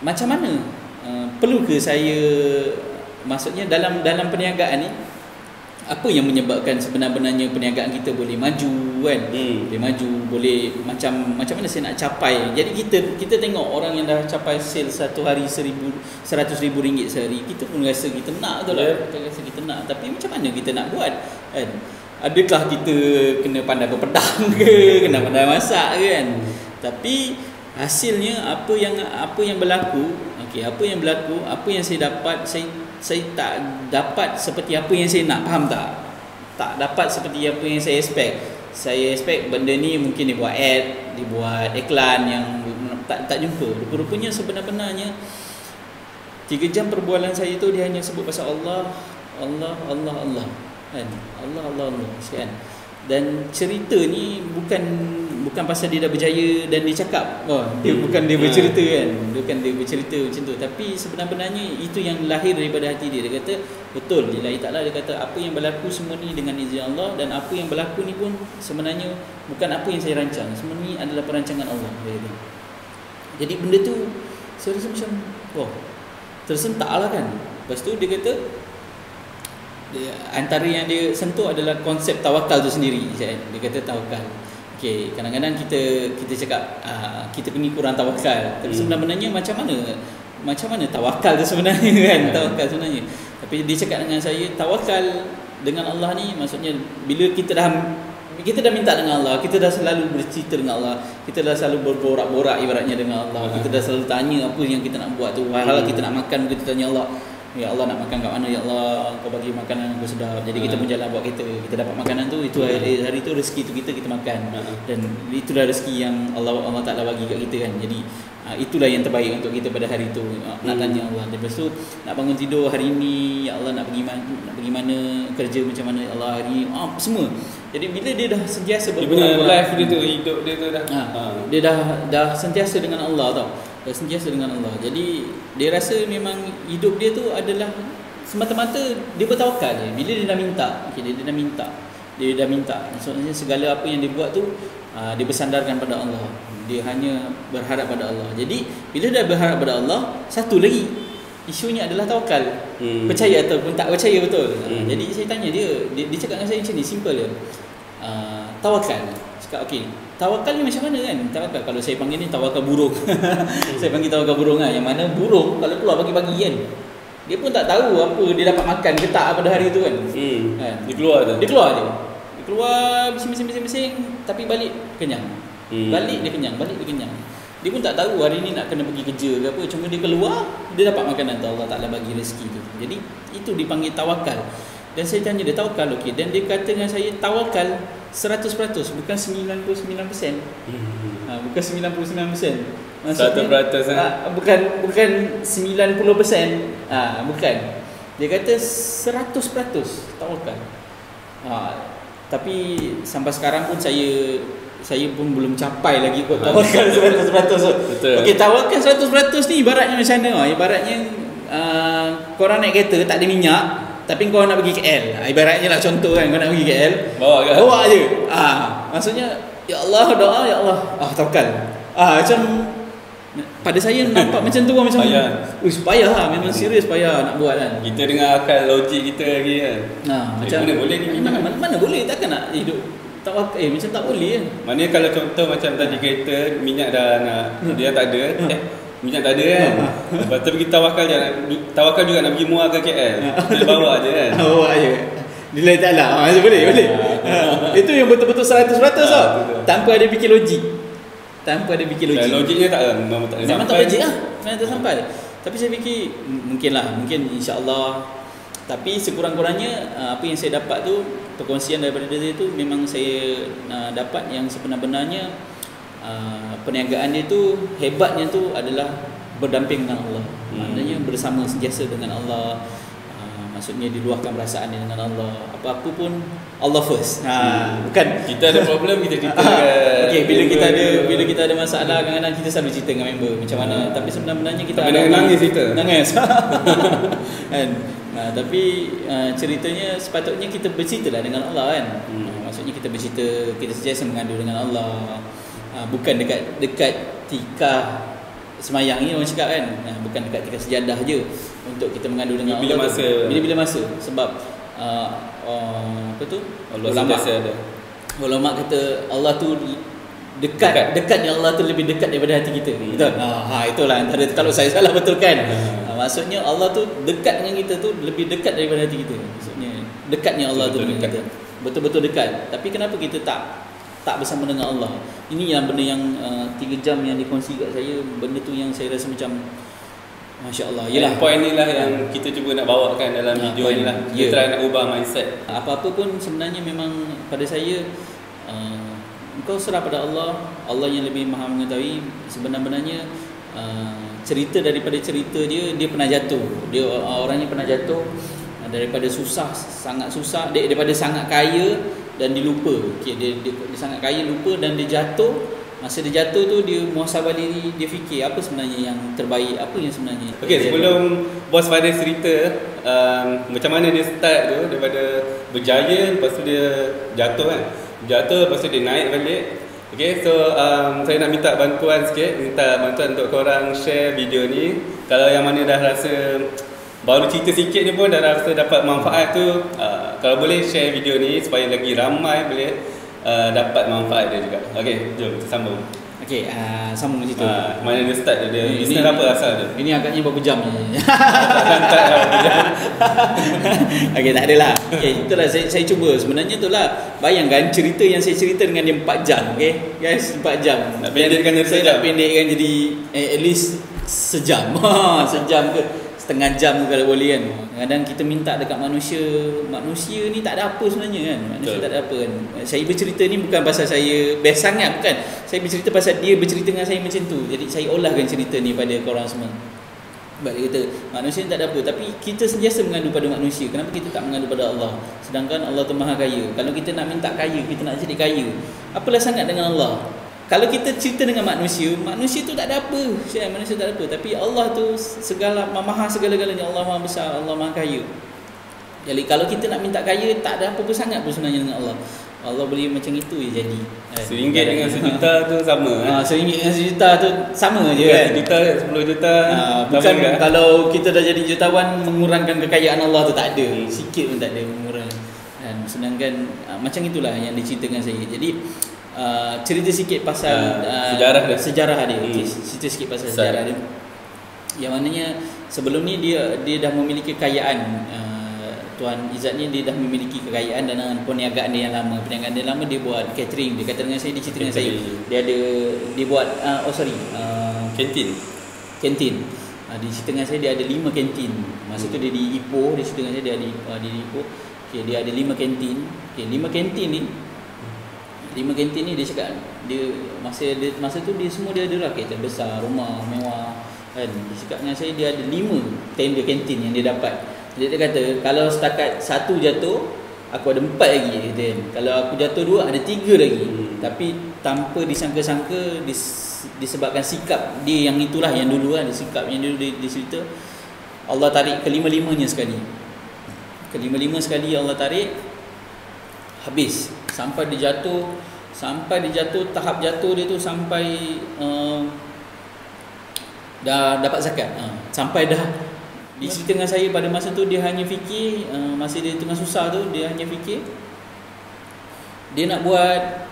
macam mana? Perlu ke saya, maksudnya dalam perniagaan ni, apa yang menyebabkan sebenarnya perniagaan kita boleh maju kan? Boleh maju, boleh macam mana saya nak capai. Jadi kita tengok orang yang dah capai sales satu hari 100,000 ringgit sehari, kita pun rasa kita nak tu lah. Kita rasa kita nak, tapi macam mana kita nak buat kan? Adakah kita kena pandai berpedang ke, kena pandai masak kan? Tapi hasilnya apa yang berlaku, okey, apa yang berlaku, apa yang saya dapat, saya tak dapat seperti apa yang saya nak, faham tak? Tak dapat seperti apa yang saya expect. Saya expect benda ni mungkin dibuat ad, dibuat iklan yang tak jumpa. Rupa-rupanya sebenarnya 3 jam perbualan saya tu dia hanya sebut pasal Allah kan? Allah kan? Dan cerita ni bukan pasal dia dah berjaya dan dia cakap dia bercerita kan, bukan dia bercerita macam tu, tapi sebenarnya itu yang lahir daripada hati dia. Dia kata betul, lillahi ta'ala, dia kata apa yang berlaku semua ni dengan izin Allah, dan apa yang berlaku ni pun sebenarnya bukan apa yang saya rancang, semua ni adalah perancangan Allah, dia kata. Jadi benda tu saya rasa macam tersentak lah kan. Lepas tu dia kata antara yang dia sentuh adalah konsep tawakal tu sendiri. Dia kata tawakal. Okey, kadang-kadang kita cakap kita ni kurang tawakal. Tapi sebenarnya macam mana tawakal tu sebenarnya kan? Tawakal sebenarnya. Tapi dia cakap dengan saya, tawakal dengan Allah ni maksudnya bila kita dah minta dengan Allah, kita dah selalu bercerita dengan Allah, kita dah selalu berborak-borak ibaratnya dengan Allah, kita dah selalu tanya apa yang kita nak buat tu, hal kita nak makan, kita tanya Allah. Ya Allah nak makan kat mana, ya Allah kau bagi makanan aku sedap. Jadi kita pun jalan buat kita dapat makanan tu, itu hari tu rezeki tu kita makan. Dan itulah rezeki yang Allah Taala bagi kat kita kan. Jadi itulah yang terbaik untuk kita pada hari tu. Nak tanya Allah. Lepas tu nak bangun tidur hari ni, ya Allah nak pergi mana, kerja macam mana, ya Allah hari ni, semua. Jadi bila dia dah sentiasa berbuat life dia tu, hidup dia tu dah dia dah sentiasa dengan Allah tau. Dah sentiasa dengan Allah. Jadi dia rasa memang hidup dia tu adalah semata-mata dia bertawakal je. Bila dia dah minta, dia dah minta. Maksudnya segala apa yang dia buat tu dia bersandarkan pada Allah. Dia hanya berharap pada Allah. Jadi bila dah berharap pada Allah, satu lagi isunya adalah tawakal. Percaya ataupun tak percaya betul. Jadi saya tanya dia cakap dengan saya macam ni, simple je. Tawakal. Cakap okey, tawakal ni macam mana kan? Tawakal, kalau saya panggil ni tawakal burung. Saya panggil tawakal burung yang mana burung kalau keluar pagi-pagi kan, dia pun tak tahu apa dia dapat makan ke tak pada hari tu kan. Kan? Dia keluar je. Dia keluar bising-bising tapi balik kenyang. Balik dia kenyang. Dia pun tak tahu hari ni nak kena pergi kerja ke apa, cuma dia keluar, dia dapat makanan tu, Allah Taala bagi rezeki tu. Jadi itu dipanggil tawakal. Dan saya tanya dia tawakal okey, dan dia kata dengan saya tawakal 100%, bukan 99%. Bukan 99%. Maksudnya 100%. Bukan 90%. Bukan. Dia kata 100% tawakal. Tapi sampai sekarang pun saya pun belum capai lagi kot tawakal 100%. Betul. Okey, tawakal 100% ni ibaratnya macam mana? Ibaratnya korang naik kereta tak ada minyak, tapi kau nak pergi KL. Ibaratnya lah contoh kan, kau nak pergi KL, bawa je. Maksudnya ya Allah, doa ya Allah. Tawakal. Macam pada saya nampak macam tu macam payah lah, memang serius payah nak buat kan. Kita dengan akal logik kita lagi kan. Macam mana boleh ni? Mana boleh, takkan nak hidup tawakal macam tak boleh kan. Maknanya kalau contoh macam tadi kereta minyak dah nak dia tak ada, minyak tak ada kan. Lepas tu pergi tawakal juga nak pergi muar ke KL. Dia bawa je kan. Bawa je. Bila tak lah. Boleh. Itu yang betul-betul 100% tau. Tanpa ada fikir logik. Logiknya memang tak memang tak logik lah. Memang tak sampai. Tapi saya fikir mungkin insya-Allah. Tapi sekurang-kurangnya apa yang saya dapat tu, perkongsian daripada dia tu, memang saya dapat yang sebenar-benarnya perniagaan dia tu, hebatnya tu adalah berdamping dengan Allah. Maknanya bersama sentiasa dengan Allah. Maksudnya diluahkan perasaan dia dengan Allah. Apa-apa pun Allah first. Bukan kita ada problem kita cerita. Okey, bila kita ada masalah, kadang-kadang kita selalu cerita dengan member macam mana. Tapi sebenarnya kita ada nangis cerita. Nangis. Kan? Tapi ceritanya sepatutnya kita berceritalah dengan Allah kan. Maksudnya kita bercerita, kita sentiasa mengadu dengan Allah. Bukan dekat tikar semayang ni orang cakap kan. Bukan dekat tikar sejadah je untuk kita mengadu dengan bila Allah. Bila masa. Sebab apa tu? Ulama kata Allah tu dekatnya Allah tu lebih dekat daripada hati kita. Betul. Itulah antara, kalau saya salah betulkan. Maksudnya Allah tu dekat dengan kita tu lebih dekat daripada hati kita. Maksudnya dekatnya Allah tu dengan kita. Betul-betul dekat. Tapi kenapa kita tak bersama dengan Allah? Ini yang benda yang 3 jam yang dikongsi kat saya, benda tu yang saya rasa macam Masya-Allah. Yalah, point ni lah yang kita cuba nak bawakan dalam video ni lah. Kita try nak ubah mindset. Apa-apa pun sebenarnya memang pada saya engkau serah pada Allah. Allah yang lebih maha mengetahui. Sebenarnya cerita daripada cerita dia pernah jatuh. Dia orangnya pernah jatuh daripada susah, sangat susah, daripada sangat kaya dan dilupa. Dia sangat kaya, lupa, dan dia jatuh. Masa dia jatuh tu, dia muhasabah diri, dia fikir apa sebenarnya yang terbaik, apa yang sebenarnya. Okey, sebelum Bos Faris cerita macam mana dia start tu, daripada berjaya, lepas tu dia jatuh kan. Jatuh, lepas tu dia naik balik. Okey, so saya nak minta bantuan sikit, minta bantuan untuk korang share video ni. Kalau yang mana dah rasa baru cerita sikit ni pun dah rasa dapat manfaat tu, kalau boleh share video ni supaya lagi ramai boleh dapat manfaat dia juga. Okey, jom kita sambung. Okey, sambung situ. Mana dia start dia? Bisnes apa asal dia? Ini agaknya berapa jam ni? Santai lah berapa jam. Okey, tak adalah. Okey, itulah saya cuba. Sebenarnya itulah, bayangkan cerita yang saya cerita dengan dia 4 jam. Okey, guys, 4 jam. Nak pendekkan jadi saya nak pendekkan jadi at least sejam. Sejam ke setengah jam kalau boleh kan. Kadang kita minta dekat manusia ni tak ada apa sebenarnya kan. Manusia tak ada apa kan. Saya bercerita ni bukan pasal saya best sangat, bukan. Saya bercerita pasal dia bercerita dengan saya macam tu. Jadi saya olahkan cerita ni pada korang semua. Sebab dia kata manusia ni tak ada apa, tapi kita sentiasa mengadu pada manusia. Kenapa kita tak mengadu pada Allah? Sedangkan Allah tu Maha Kaya. Kalau kita nak minta kaya, kita nak jadi kaya, apalah sangat dengan Allah. Kalau kita cerita dengan manusia tu tak ada apa. Manusia tak ada apa. Tapi Allah tu segala Maha segala-galanya. Allah Maha besar, Allah Maha Kaya. Jadi kalau kita nak minta kaya, tak ada apa-apa sangat pun sebenarnya dengan Allah. Allah boleh macam itu je jadi. RM1 dengan RM1 tu sama. RM1 dengan RM1 tu sama je kan. RM1, RM10. Bukan kalau kita dah jadi jutawan mengurangkan kekayaan Allah tu, tak ada. Sikit pun tak ada mengurang. Dan sedangkan macam itulah yang diceritakan saya. Jadi cerita sikit pasal sejarah dia. Okay, cerita sikit pasal sejarah dia. Yang maknanya sebelum ni dia dah memiliki kekayaan. Tuan Izzat ni dia dah memiliki kekayaan dan perniagaan dia yang lama. Perniagaan dia lama, dia buat catering. Dia kata dengan saya, dia cerita dengan saya. Dia buat kantin. Dia cerita dengan saya dia ada 5 kantin. Masa tu dia di Ipoh, dia cerita dengan saya dia ada di Ipoh. Okay, dia ada 5 kantin. Okay, 5 kantin ni dia cakap masa tu dia semua dia ada raket besar, rumah mewah kan. Dia cakap dengan saya dia ada 5 tender kantin yang dia dapat. Jadi dia kata kalau setakat 1 jatuh, aku ada 4 lagi kata kan. Kalau aku jatuh 2, ada 3 lagi. Tapi tanpa disangka-sangka disebabkan sikap dia yang itulah yang dulu kan, sikap yang dulu dia cerita, Allah tarik kelima-limanya sekali. Kelima-lima sekali Allah tarik, habis. Sampai dia jatuh, tahap jatuh dia tu sampai dah dapat zakat. Sampai dah dicerita dengan saya pada masa tu, dia hanya fikir masa dia tengah susah tu, dia hanya fikir dia nak buat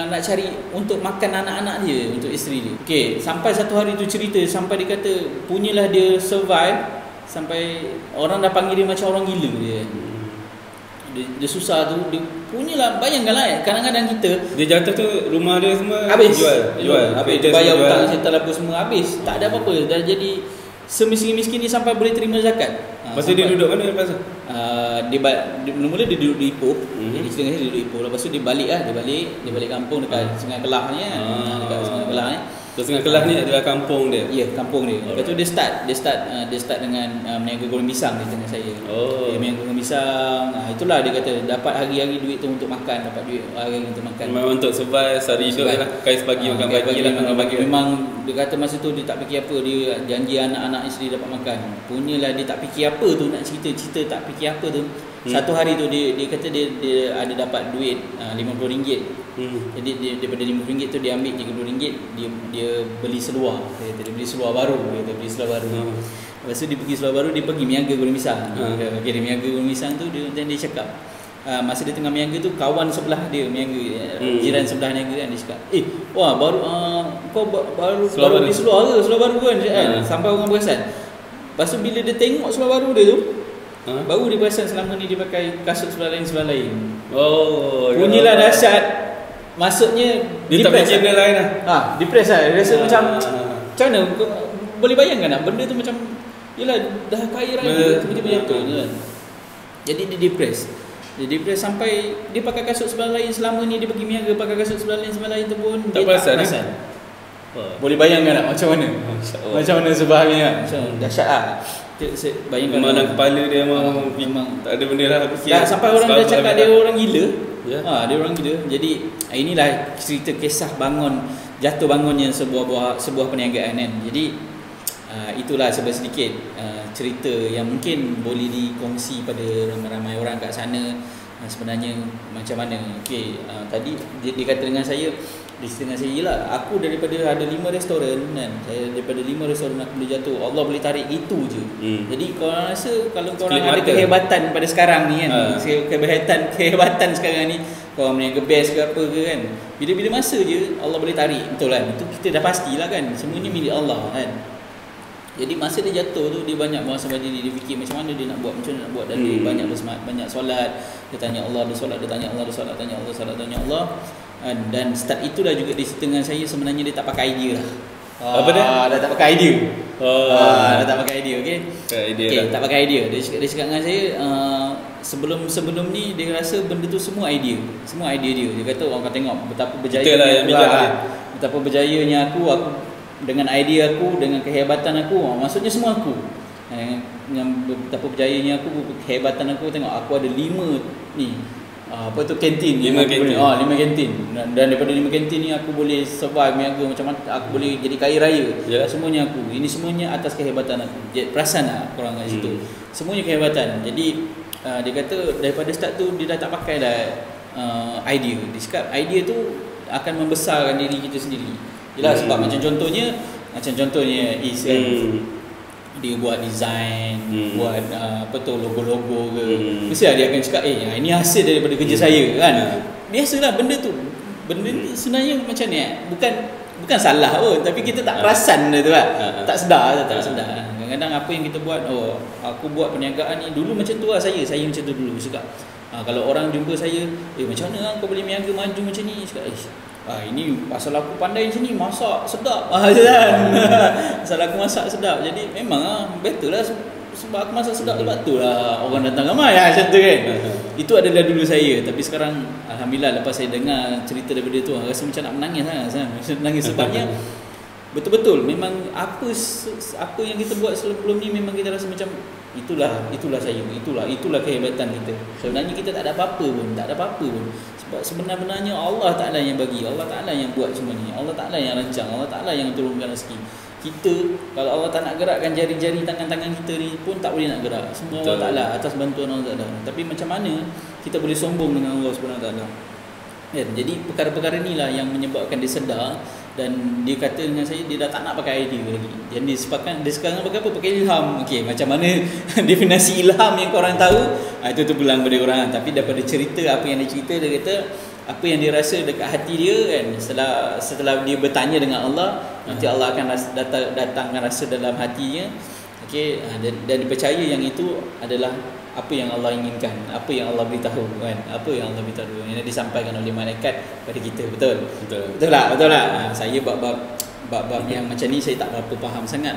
nak cari untuk makan anak-anak dia, untuk isteri dia. Okey, sampai satu hari tu cerita sampai dia kata punyalah dia survive sampai orang dah panggil dia macam orang gila dia susah tu, dia punyalah. Bayangkanlah kadang-kadang kita dia jatuh tu rumah dia semua habis. Jual habis, bayar hutang setel apa semua habis, tak ada apa-apa. Dah jadi semiskin-miskin ni sampai boleh terima zakat. Lepas tu dia duduk mana lepas tu? Mula-mula dia duduk di Ipoh. Dia cerita dengan saya dia duduk di Ipoh. Lepas tu dia balik kampung dekat Sungai Kelah ni kan. Dekat Sungai Kelah ni. So Sungai Kelah ni adalah kampung dia. Ya, kampung dia. Lepas tu dia start dengan meniaga goreng pisang dia dengan saya. Dia meniaga goreng pisang. Itulah dia kata dapat hari-hari duit tu untuk makan, dapat duit hari-hari untuk makan. Memang untuk survive sehari hidup lah. Kais pagi makan pagi lah. Memang dia kata masa tu dia tak fikir apa, dia janji anak-anak isteri dapat makan. Punyalah dia tak fikir apa tu, nak cerita tak fikir apa tu. Satu hari tu dia kata dia ada dapat duit RM50. Jadi daripada RM50 tu dia ambil RM30, dia beli seluar. Dia beli seluar baru. Lepas tu dia pergi seluar baru, dia pergi meniaga goreng pisang. Dia meniaga goreng pisang tu dia cakap masa dia tengah meniaga tu, kawan sebelah dia meniaga, jiran sebelah niaga kan, dia cakap wah kau baru beli seluar baru kan. Sampai orang perasan. Lepas tu bila dia tengok seluar baru dia tu, baru dia perasan selama ni dia pakai kasut sebelah lain. Punyalah dahsyat. Maksudnya dia tak fikir benda lain lah. Depres lah. Dia rasa macam mana boleh bayangkan tak benda tu macam yelah dah kaya raya tiba-tiba jatuh kan. Jadi dia depres sampai dia pakai kasut sebelah lain. Selama ni dia pergi meniaga pakai kasut sebelah lain tu pun tak dia perasan. Tak perasan. Boleh bayangkan tak macam mana? Macam mana sebabnya? Dahsyat lah. Bayangkan memang kepala dia memang tak ada benda lah fikir. Sampai orang dah cakap dia orang gila. Dia orang gila. Jadi inilah cerita kisah jatuh bangunnya sebuah perniagaan kan. Jadi itulah sedikit cerita yang mungkin boleh dikongsi pada ramai-ramai orang kat sana. Sebenarnya macam mana. Okey, tadi dia kata dengan saya, dia cerita dengan saya, yelah aku daripada ada 5 restoran kan, saya daripada 5 restoran aku boleh jatuh, Allah boleh tarik itu je. Jadi korang rasa kalau korang ada kehebatan pada sekarang ni kan, kehebatan sekarang ni, korang meniaga best ke apa ke kan, bila-bila masa je Allah boleh tarik, betul kan? Itu kita dah pastilah kan, semuanya milik Allah kan. Jadi masa dia jatuh tu, dia banyak muhasabah diri, dia fikir macam mana dia nak buat, macam mana nak buat, dan dia banyak bersemangat, banyak solat, dia tanya Allah, dia solat, dia tanya Allah, dia solat, tanya Allah. Dan start itulah juga di setengah saya sebenarnya dia tak pakai idea lah. Apa dia? Dah tak pakai idea. Oh. Dah tak pakai idea, okey. Tak pakai idea. Dia cakap dengan saya sebelum ni dia rasa benda tu semua idea dia. Dia kata orang akan tengok betapa berjayanya betapa berjayanya aku dengan idea aku, dengan kehebatan aku. Maksudnya semua aku. Dengan betapa berjayanya aku, kehebatan aku, tengok aku ada 5 ni. Apa tu kantin, 5 kantin. 5 kantin. Dan daripada 5 kantin ni aku boleh survive niaga macam mana, aku boleh jadi kaya raya. Semuanya aku. Ini semuanya atas kehebatan aku. Jadi perasan tak korang kat situ. Semuanya kehebatan. Jadi dia kata daripada start tu dia dah tak pakai dah idea. Dia cakap idea tu akan membesarkan diri kita sendiri. Yalah sebab macam contohnya is kan, dia buat design, buat apa tu logo-logo ke, mesti dia akan cakap ini hasil daripada kerja saya kan. Biasalah benda tu sebenarnya macam ni bukan salah pun, tapi kita tak perasan dia tu kan. Tak sedar. Kadang-kadang apa yang kita buat, aku buat perniagaan ni dulu macam tu lah, saya macam tu dulu cakap. Kalau orang jumpa saya, macam mana kau boleh berniaga maju macam ni, cakap ini pasal aku pandai macam ni, masak sedap kan. Pasal aku masak sedap. Jadi memang betul lah, sebab aku masak sedap, sebab tu lah orang datang ramai macam tu kan. Itu adalah dulu saya. Tapi sekarang alhamdulillah, lepas saya dengar cerita daripada tu, rasa macam nak menangis menangis sebabnya betul-betul memang apa yang kita buat sebelum ni, memang kita rasa macam itulah saya, itulah kehebatan kita. Sebenarnya kita tak ada apa-apa pun. Sebab sebenarnya Allah Ta'ala yang bagi, Allah Ta'ala yang buat semua ni, Allah Ta'ala yang rancang, Allah Ta'ala yang turunkan rezeki. Kita kalau Allah tak nak gerakkan jari-jari tangan-tangan kita ni pun tak boleh nak gerak. Semua Allah Ta'ala, atas bantuan Allah Ta'ala. Tapi macam mana kita boleh sombong dengan Allah Subhanahu Wa Ta'ala? Jadi perkara-perkara inilah yang menyebabkan dia sedar. Dan dia kata dengan saya, dia dah tak nak pakai idea lagi. Yang dia sekarang pakai apa? Pakai ilham. Okey, macam mana definisi ilham yang korang tahu, itu pulang pada korang. Tapi daripada cerita apa yang dia cerita, dia kata apa yang dia rasa dekat hati dia kan, setelah dia bertanya dengan Allah, nanti Allah akan datangkan rasa dalam hatinya. Okey, dan dipercaya yang itu adalah apa yang Allah inginkan, apa yang Allah beritahu kan, apa yang Allah beritahu yang disampaikan oleh malaikat pada kita. Betul tak? Saya bab yang macam ni saya tak berapa faham sangat,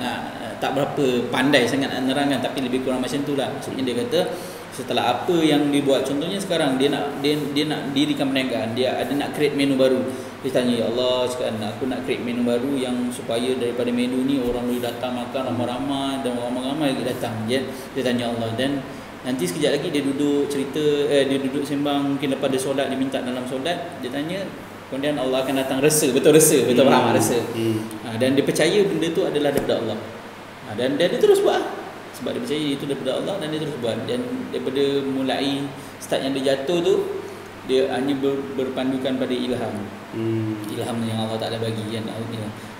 tak berapa pandai sangat nak nerangkan, tapi lebih kurang macam tu lah. Maksudnya dia kata setelah apa yang dibuat, contohnya sekarang dia nak dirikan perniagaan, dia ada nak create menu baru. Dia tanya, ya Allah, sekarang aku nak create menu baru yang supaya daripada menu ni orang boleh datang makan ramai-ramai, dan ramai-ramai lagi datang. Dia tanya Allah, dan nanti sekejap lagi dia duduk cerita, dia duduk sembang, mungkin lepas dia solat, dia minta dalam solat, dia tanya, kemudian Allah akan datang rasa, betul faham rasa. Dan dia percaya benda tu adalah daripada Allah. Dan dia terus buat, sebab dia percaya itu daripada Allah, dan dia terus buat. Dan daripada mulai start yang dia jatuh tu, dia hanya berpandukan pada ilham. Ilham yang Allah Ta'ala bagi kan.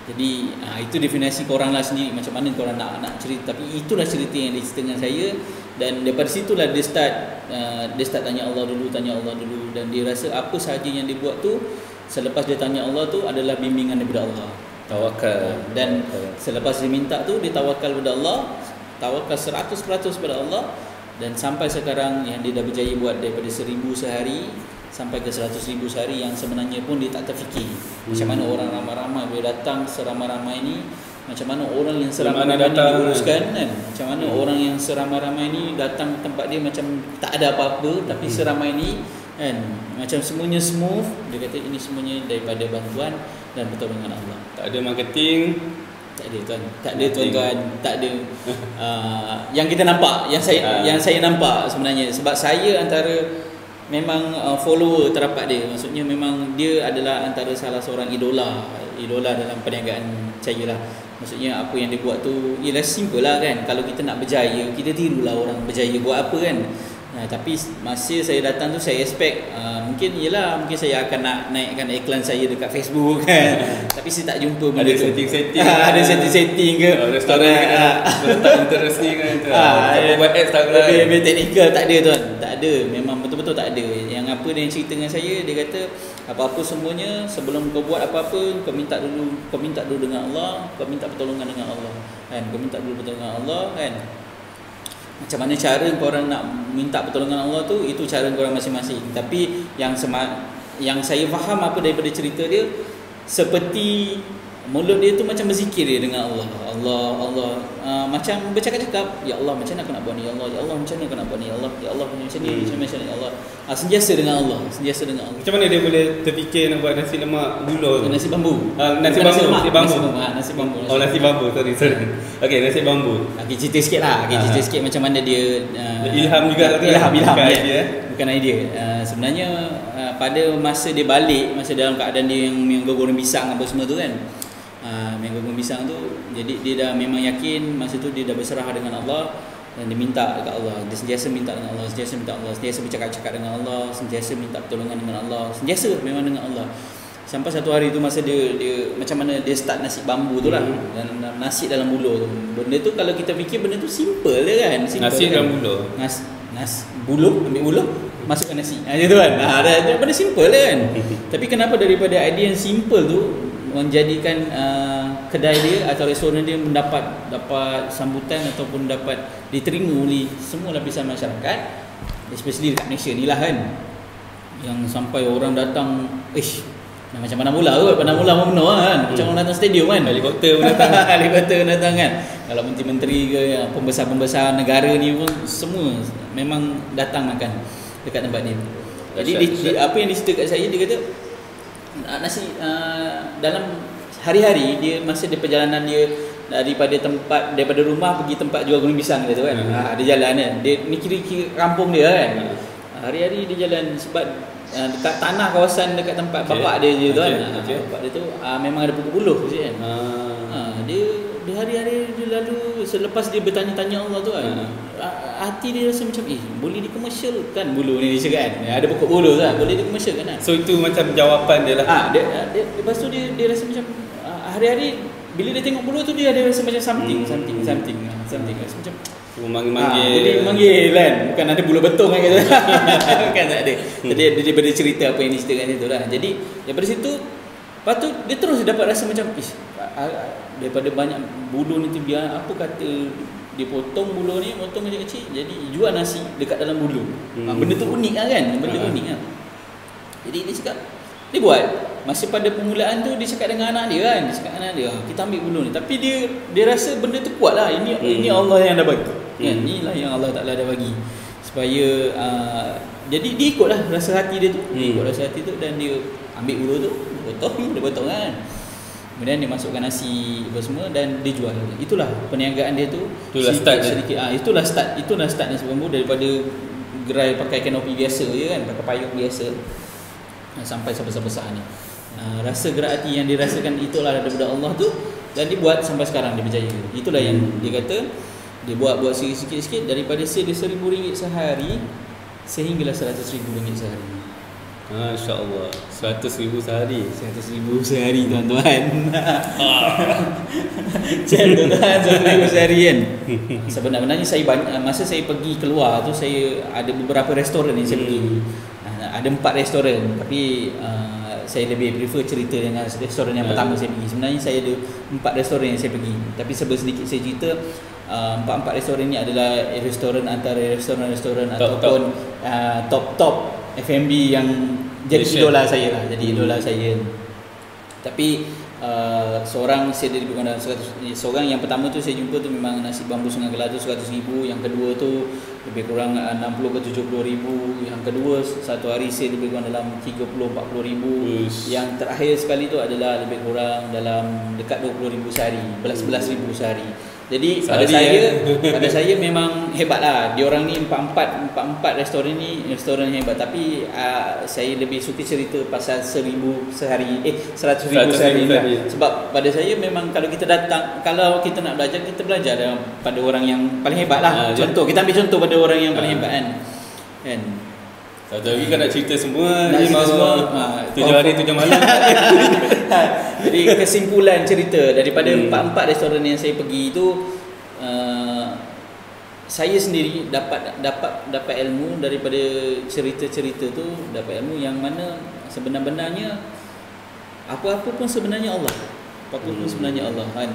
Jadi itu definisi korang lah sendiri, macam mana korang nak cerita. Tapi itulah cerita yang dicerita dengan saya. Dan daripada situlah dia start tanya Allah dulu. Dan dia rasa apa sahaja yang dia buat tu, selepas dia tanya Allah tu adalah bimbingan daripada Allah. Tawakal. Dan selepas dia minta tu, dia tawakal kepada Allah, tawakal 100% kepada Allah. Dan sampai sekarang yang dia dah berjaya buat daripada 1000 sehari sampai ke 100,000 sehari, yang sebenarnya pun dia tak terfikir macam mana orang ramai-ramai boleh datang seramai-ramai ni, macam mana orang yang seramai-ramai ni diuruskan kan, macam mana orang yang seramai-ramai ni datang ke tempat dia macam tak ada apa-apa, tapi seramai ni kan macam semuanya smooth. Dia kata ini semuanya daripada bantuan dan pertolongan Allah. Tak ada marketing, tak ada tuan-tuan, tak ada yang kita nampak, yang saya nampak sebenarnya, sebab saya antara memang follower terapat dia. Maksudnya memang dia adalah antara salah seorang idola dalam perniagaan saya lah. Maksudnya apa yang dia buat tu ialah simple lah kan. Kalau kita nak berjaya, kita tirulah orang berjaya buat apa kan. Tapi masa saya datang tu, saya expect mungkin saya akan nak naikkan iklan saya dekat Facebook kan. Tapi saya tak jumpa benda tu. Ada setting ke restoran letak interest ni kan. Buat ads tak lah. Lebih teknikal tak ada tuan. Tak ada, memang betul-betul tak ada. Yang apa dia cerita dengan saya, dia kata apa-apa semuanya sebelum kau buat apa-apa, kau minta dulu dengan Allah, kau minta pertolongan dengan Allah kan. Kau minta dulu pertolongan Allah kan. Macam mana cara korang nak minta pertolongan Allah tu, itu cara korang masing-masing. Tapi yang saya faham apa daripada cerita dia, seperti mulut dia tu macam berzikir dia dengan Allah. Allah macam bercakap-cakap, ya Allah macam mana aku nak buat ni, ya Allah, ya Allah macam mana aku nak buat ni, ya Allah, ya Allah macam ni, macam ni, ya Allah. Sentiasa dengan Allah, sentiasa dengan Allah. Macam mana dia boleh terfikir nak buat nasi lemak gula tu? Nasi bambu. Nasi bambu. Nasi bambu. Oh, nasi bambu. Sorry. Okey, nasi bambu. Okey, cerita sikit lah. Cerita sikit macam mana dia ilham juga tu. Ilham bukan ya. idea. Bukan idea. Sebenarnya pada masa dia balik, masa dalam keadaan dia yang goreng pisang apa semua tu kan. Yang goreng pisang tu, jadi dia dah memang yakin masa tu dia dah berserah dengan Allah dan dia minta dekat Allah. Dia sentiasa minta dengan Allah, sentiasa minta Allah, sentiasa bercakap-cakap dengan Allah, sentiasa minta pertolongan dengan Allah, sentiasa memang dengan Allah. Sampai satu hari tu masa dia macam mana dia start nasi bambu tu lah, dan nasi dalam buluh tu. Benda tu kalau kita fikir benda tu simple je kan, simple nasi kan? Dalam buluh. Buluh, ambil buluh, masukkan nasi. Macam tu kan. Benda simple je kan. Tapi kenapa daripada idea yang simple tu menjadikan kedai dia atau restoran dia dapat sambutan ataupun dapat diterima oleh semua lapisan masyarakat, especially dekat Malaysia ni lah kan, yang sampai orang datang macam mana mula kot, mana mula pun penuh kan, macam orang datang stadium kan, helikopter pun datang helikopter pun datang kan. Kalau menteri-menteri ke pembesar-pembesar negara ni pun semua memang datang makan dekat tempat ni. Jadi apa yang dicerita kat saya, dia kata nasi dalam hari-hari dia masa dia perjalanan dia daripada rumah pergi tempat jual goreng pisang dia tu kan. Dia jalan kan. Dia ni kira-kira kampung dia kan. Hari-hari dia jalan sebab dekat tanah kawasan dekat tempat bapak dia je tu kan. Bapak dia tu memang ada pokok buluh je kan. Dia hari-hari dia lalu selepas dia bertanya-tanya Allah tu kan. Hati dia rasa macam boleh dikomersialkan buluh ni dia kan. Ada pokok buluh tu kan, boleh dikomersialkan kan. So itu macam jawapan dia lah. Lepas tu dia rasa macam hari-hari bila dia tengok buluh tu dia ada rasa macam something rasa macam manggil kan, bukan ada buluh betung kan kata. Kan tak ada. Jadi dia pada cerita apa yang diceritakan itu lah. Jadi daripada situ lepas tu dia terus dapat rasa macam daripada banyak buluh ni tu, biar apa kata dia potong buluh ni, potong kecil-kecil, jadi jual nasi dekat dalam buluh. Benda tu unik lah kan, benda tu unik lah. Jadi dia cakap, dia buat masa pada permulaan tu dia cakap dengan anak dia kan, dia cakap dengan anak dia, kita ambil buluh ni, tapi dia rasa benda tu kuat lah, ini Allah yang dah bagi kan, inilah yang Allah Ta'ala dah bagi supaya jadi dia ikutlah rasa hati dia tu, ikut rasa hati tu, dan dia ambil buluh tu, dia potong kan. Kemudian dia masukkan nasi apa semua dan dia jual. Itulah perniagaan dia tu. Itulah start sedikit. Itulah start nasi bambu daripada gerai pakai kanopi biasa je kan, pakai payung biasa sampai sebesar-besar ni. Rasa gerak hati yang dirasakan itulah daripada Allah tu, dan dia buat sampai sekarang dia berjaya. Itulah yang dia kata dia buat sikit-sikit daripada RM1,000 sehari sehinggalah RM100,000 sehari. InsyaAllah RM100,000 sehari. RM100,000 sehari tuan-tuan. Tuan-tuan RM100,000 sehari kan. Sebenarnya saya masa saya pergi keluar tu, saya ada beberapa restoran yang saya pergi. Ada 4 restoran, tapi saya lebih prefer cerita dengan restoran yang pertama saya pergi. Sebenarnya saya ada 4 restoran yang saya pergi, tapi sedikit saya cerita. 4 restoran ni adalah restoran antara restoran ataupun top F&B yang jadi idola saya lah, Tapi seorang saya lebih kurang 100. Seorang yang pertama tu saya jumpa tu memang nasi bambu Sungai Kelah tu RM100,000. Yang kedua tu lebih kurang RM60,000 ke RM70,000. Yang kedua satu hari saya lebih kurang dalam RM30,000-40,000. Yang terakhir sekali tu adalah lebih kurang dalam dekat RM20,000 sehari, RM11,000 sehari. Jadi pada saya memang hebat lah. Diorang ni empat restoran ni restoran yang hebat. Tapi saya lebih suka cerita pasal RM100,000 sehari lah. Sebab pada saya memang kalau kita datang, kalau kita nak belajar, kita belajar pada orang yang paling hebat lah. Contoh, kita ambil contoh pada orang yang paling hebat kan. Satu lagi kan nak cerita semua, 7 hari 7 malam. Jadi kesimpulan cerita daripada 4 restoran yang saya pergi itu, saya sendiri dapat ilmu daripada cerita-cerita tu, dapat ilmu yang mana sebenarnya apa-apa pun sebenarnya Allah. Apa-apa pun sebenarnya Allah kan.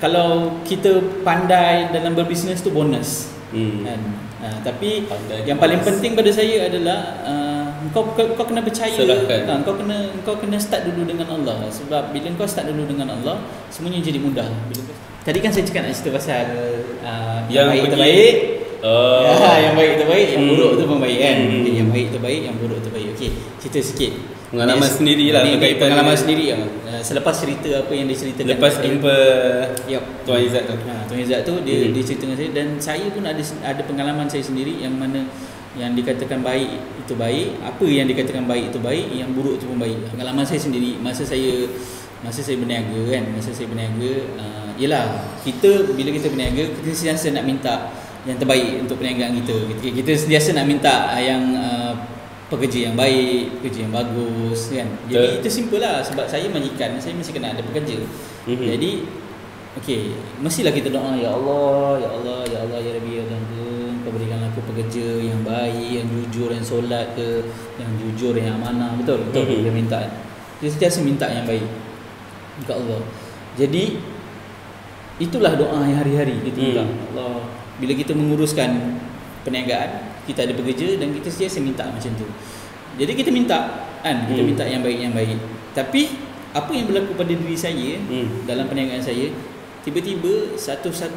Kalau kita pandai dalam berbisnes tu bonus. Kan? Tapi yang paling penting pada saya adalah kau kena percaya. Kau kena start dulu dengan Allah. Sebab bila kau start dulu dengan Allah, semuanya jadi mudah. Tadi kan saya cakap nak cerita pasal yang baik terbaik. Yang baik terbaik, yang buruk tu pun baik kan. Yang baik terbaik, yang buruk terbaik. Okey, cerita sikit. Pengalaman sendirilah berkaitan pengalaman sendiri lah. Selepas cerita apa yang diceritakan, lepas jumpa Tuan Izzat tu. Tuan Izzat tu dia cerita dengan saya, dan saya pun ada pengalaman saya sendiri yang mana yang dikatakan baik itu baik, apa yang dikatakan baik itu baik, yang buruk itu pun baik. Pengalaman saya sendiri masa saya berniaga kan, yelah kita bila kita berniaga, kita sentiasa nak minta yang terbaik untuk perniagaan kita. Kita sentiasa nak minta yang pekerja yang baik, pekerja yang bagus kan. Jadi itu simple lah, sebab saya majikan, saya mesti kena ada pekerja. Jadi okey, mestilah kita doa, ya Allah, ya Allah, ya Allah, ya Rabbi, ya Tuhan, kau berikan aku pekerja yang baik, yang jujur, yang solat ke, yang jujur, yang amanah. Betul dia minta. Dia sentiasa minta yang baik dekat Allah. Jadi itulah doa yang hari-hari kita minta. Allah, bila kita menguruskan perniagaan, kita ada pekerja dan kita sentiasa minta macam tu. Jadi kita minta kan, kita minta yang baik. Tapi apa yang berlaku pada diri saya dalam perniagaan saya, tiba-tiba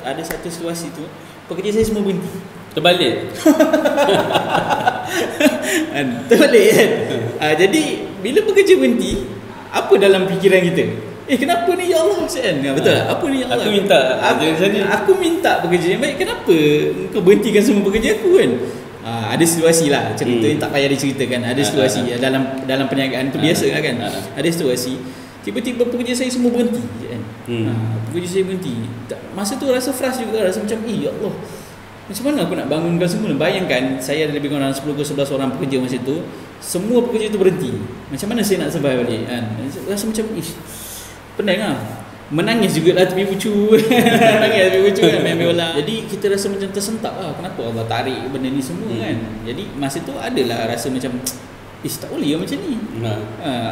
ada satu situasi tu, pekerja saya semua berhenti. Terbalik. Terbalik kan. Jadi bila pekerja berhenti, apa dalam fikiran kita? Kenapa ni ya Allah kan? Betul tak? Apa ni ya Allah? Aku minta pekerja yang baik. Kenapa kau berhentikan semua pekerja aku kan? Ada situasi lah, cerita yang tak payah diceritakan. Ada situasi dalam perniagaan tu biasa kan. Ada situasi tiba-tiba pekerja saya semua berhenti kan. Pekerja saya berhenti. Masa tu rasa frust juga, rasa macam ya Allah, macam mana aku nak bangunkan semua? Bayangkan saya ada lebih kurang 10 ke 11 orang pekerja masa tu, semua pekerja tu berhenti. Macam mana saya nak survive balik kan? Rasa macam pening lah. Menangis juga lah, tapi lucu. Menangis tapi lucu kan, main bola. Jadi kita rasa macam tersentak lah, kenapa Allah tarik benda ni semua kan. Jadi masa tu adalah rasa macam tak boleh macam ni.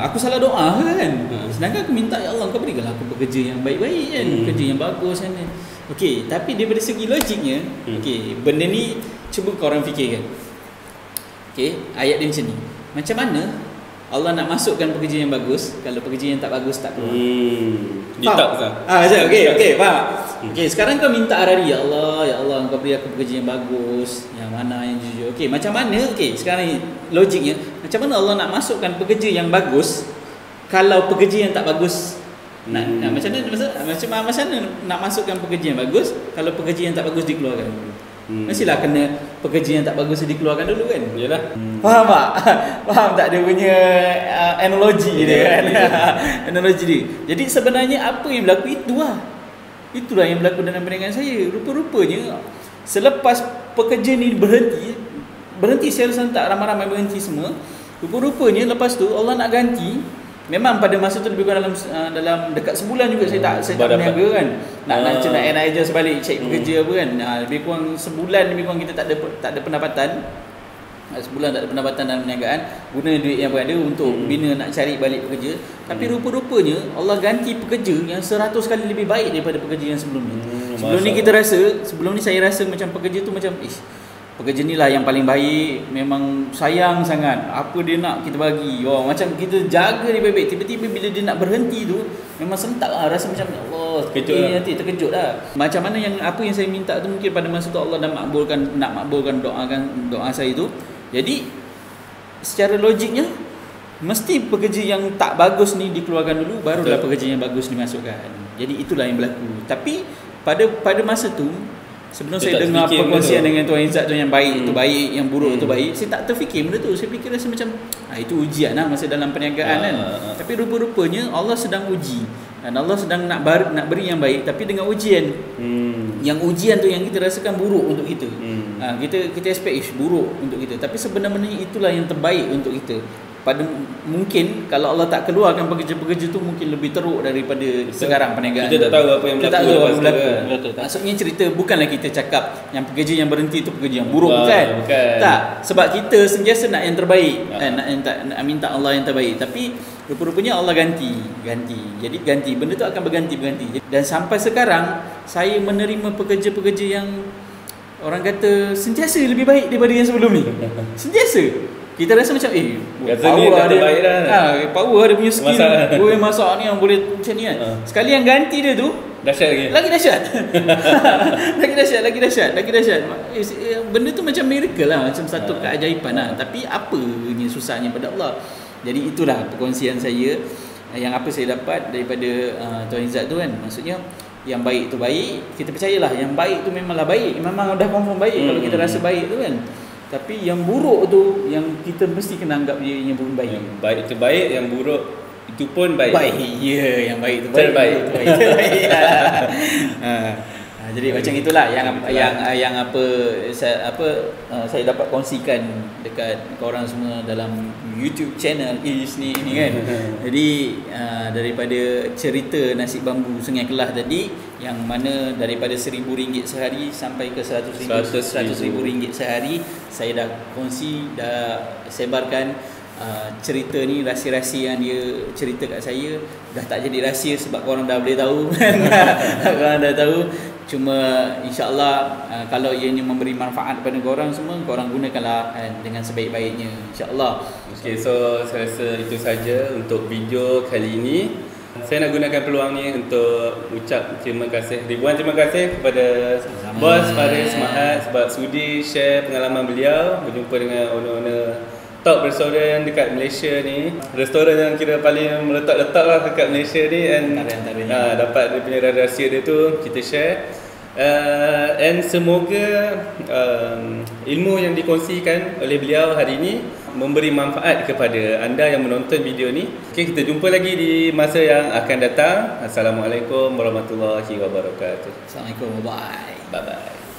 Aku salah doa kan. Sedangkan aku minta ya Allah, kau berikanlah aku pekerja yang baik-baik kan, pekerja yang bagus kan. Okey, tapi daripada segi logiknya, benda ni cuba kau orang fikirkan. Okey, ayat dia macam ni. Macam mana Allah nak masukkan pekerja yang bagus kalau pekerja yang tak bagus tak keluar? Ditak tak? Okey, faham. Okey, sekarang kau minta hari, ya Allah, kau beri aku pekerja yang bagus, yang mana yang jujur. Okey, macam mana? Okey, sekarang ni logiknya, macam mana Allah nak masukkan pekerja yang bagus kalau pekerja yang tak bagus? Macam mana nak masukkan pekerja yang bagus kalau pekerja yang tak bagus dikeluarkan? Mestilah kena pekerja yang tak bagus dikeluarkan dulu kan. Yalah. Faham tak? Faham tak dia punya analogi dia kan? Analogi dia. Jadi sebenarnya apa yang berlaku itulah yang berlaku dalam perniagaan saya. Rupa-rupanya selepas pekerja ni berhenti secara serentak, ramai-ramai berhenti semua. Rupa-rupanya lepas tu Allah nak ganti. Memang pada masa tu lebih kurang dalam dekat sebulan juga saya tak berniaga kan. Nak adjust balik, cek pekerja apa kan. Lebih kurang sebulan kita tak ada pendapatan. Sebulan tak ada pendapatan dalam perniagaan, guna duit yang ada untuk bina nak cari balik pekerja. Tapi rupa-rupanya Allah ganti pekerja yang 100 kali lebih baik daripada pekerja yang sebelum ni. Sebelum ni saya rasa macam pekerja tu macam pekerja ni lah yang paling baik, memang sayang sangat, apa dia nak kita bagi, macam kita jaga dia baik-baik. Tiba-tiba bila dia nak berhenti tu, memang sentak lah, rasa macam Allah, nanti terkejut lah. Macam mana yang apa yang saya minta tu, mungkin pada masa tu Allah dah nak makbulkan doa saya tu. Jadi secara logiknya mesti pekerja yang tak bagus ni dikeluarkan dulu, barulah pekerja yang bagus dimasukkan. Jadi itulah yang berlaku. Tapi pada masa tu, sebelum saya dengar perkongsian dengan Tuan Izzat tu, yang baik itu baik, yang buruk itu baik, saya tak terfikir benda tu. Saya fikir rasa macam itu ujian lah masa dalam perniagaan kan. Tapi rupa-rupanya Allah sedang uji, dan Allah sedang nak beri yang baik, tapi dengan ujian. Yang ujian tu yang kita rasakan buruk untuk kita. Kita expect buruk untuk kita, tapi sebenarnya itulah yang terbaik untuk kita. Mungkin kalau Allah tak keluarkan pekerja-pekerja tu, mungkin lebih teruk daripada sekarang perniagaan. Kita tak tahu apa yang berlaku. Maksudnya cerita bukanlah kita cakap yang pekerja yang berhenti tu pekerja yang buruk, bukan. Tak, sebab kita sentiasa nak yang terbaik, nak minta Allah yang terbaik. Tapi rupa-rupanya Allah ganti. Jadi ganti, benda tu akan berganti. Dan sampai sekarang saya menerima pekerja-pekerja yang orang kata sentiasa lebih baik daripada yang sebelum ni. Sentiasa. Kita rasa macam power ada baik dah. Power ada punya skill. Masak. Boleh masak ni yang boleh macam ni kan. Sekali yang ganti dia tu dahsyat lagi. Lagi dahsyat. lagi dahsyat. Benda tu macam miracle lah, macam satu keajaiban lah. Tapi apanya susahnya pada Allah. Jadi itulah perkongsian saya yang apa saya dapat daripada Tuan Izzat tu kan. Maksudnya yang baik tu baik, kita percayalah yang baik tu memanglah baik. Memang dah confirm baik kalau kita rasa baik tu kan. Tapi yang buruk tu yang kita mesti kena anggap dia yang pun baik. Yang baik itu baik, yang buruk itu pun baik. Baik. Ya, yang baik tu baik. Terbaik. Jadi macam itulah yang saya dapat kongsikan dekat korang semua dalam YouTube channel ni kan. Jadi daripada cerita nasi bambu Sungai Kelah tadi, yang mana daripada RM1,000 sehari sampai ke RM100,000 sehari, saya dah kongsi, dah sebarkan cerita ni, rahsia-rahsia yang dia cerita kat saya dah tak jadi rahsia sebab korang dah boleh tahu. Korang dah tahu. Cuma insya-Allah kalau ianya memberi manfaat kepada korang semua, korang gunakanlah dengan sebaik-baiknya, insya-Allah. Okay, so saya rasa itu saja untuk video kali ini. Saya nak gunakan peluang ni untuk ucap terima kasih, ribuan terima kasih kepada Bos Faris Mahat sebab sudi share pengalaman beliau berjumpa dengan owner-owner top restoran dekat Malaysia ni. Restoran yang kira paling meletak-letak lah dekat Malaysia ni, and dapat dia punya rahsia dia tu kita share. And semoga ilmu yang dikongsikan oleh beliau hari ini memberi manfaat kepada anda yang menonton video ni. Okay, kita jumpa lagi di masa yang akan datang. Assalamualaikum warahmatullahi wabarakatuh. Assalamualaikum, bye. Bye bye.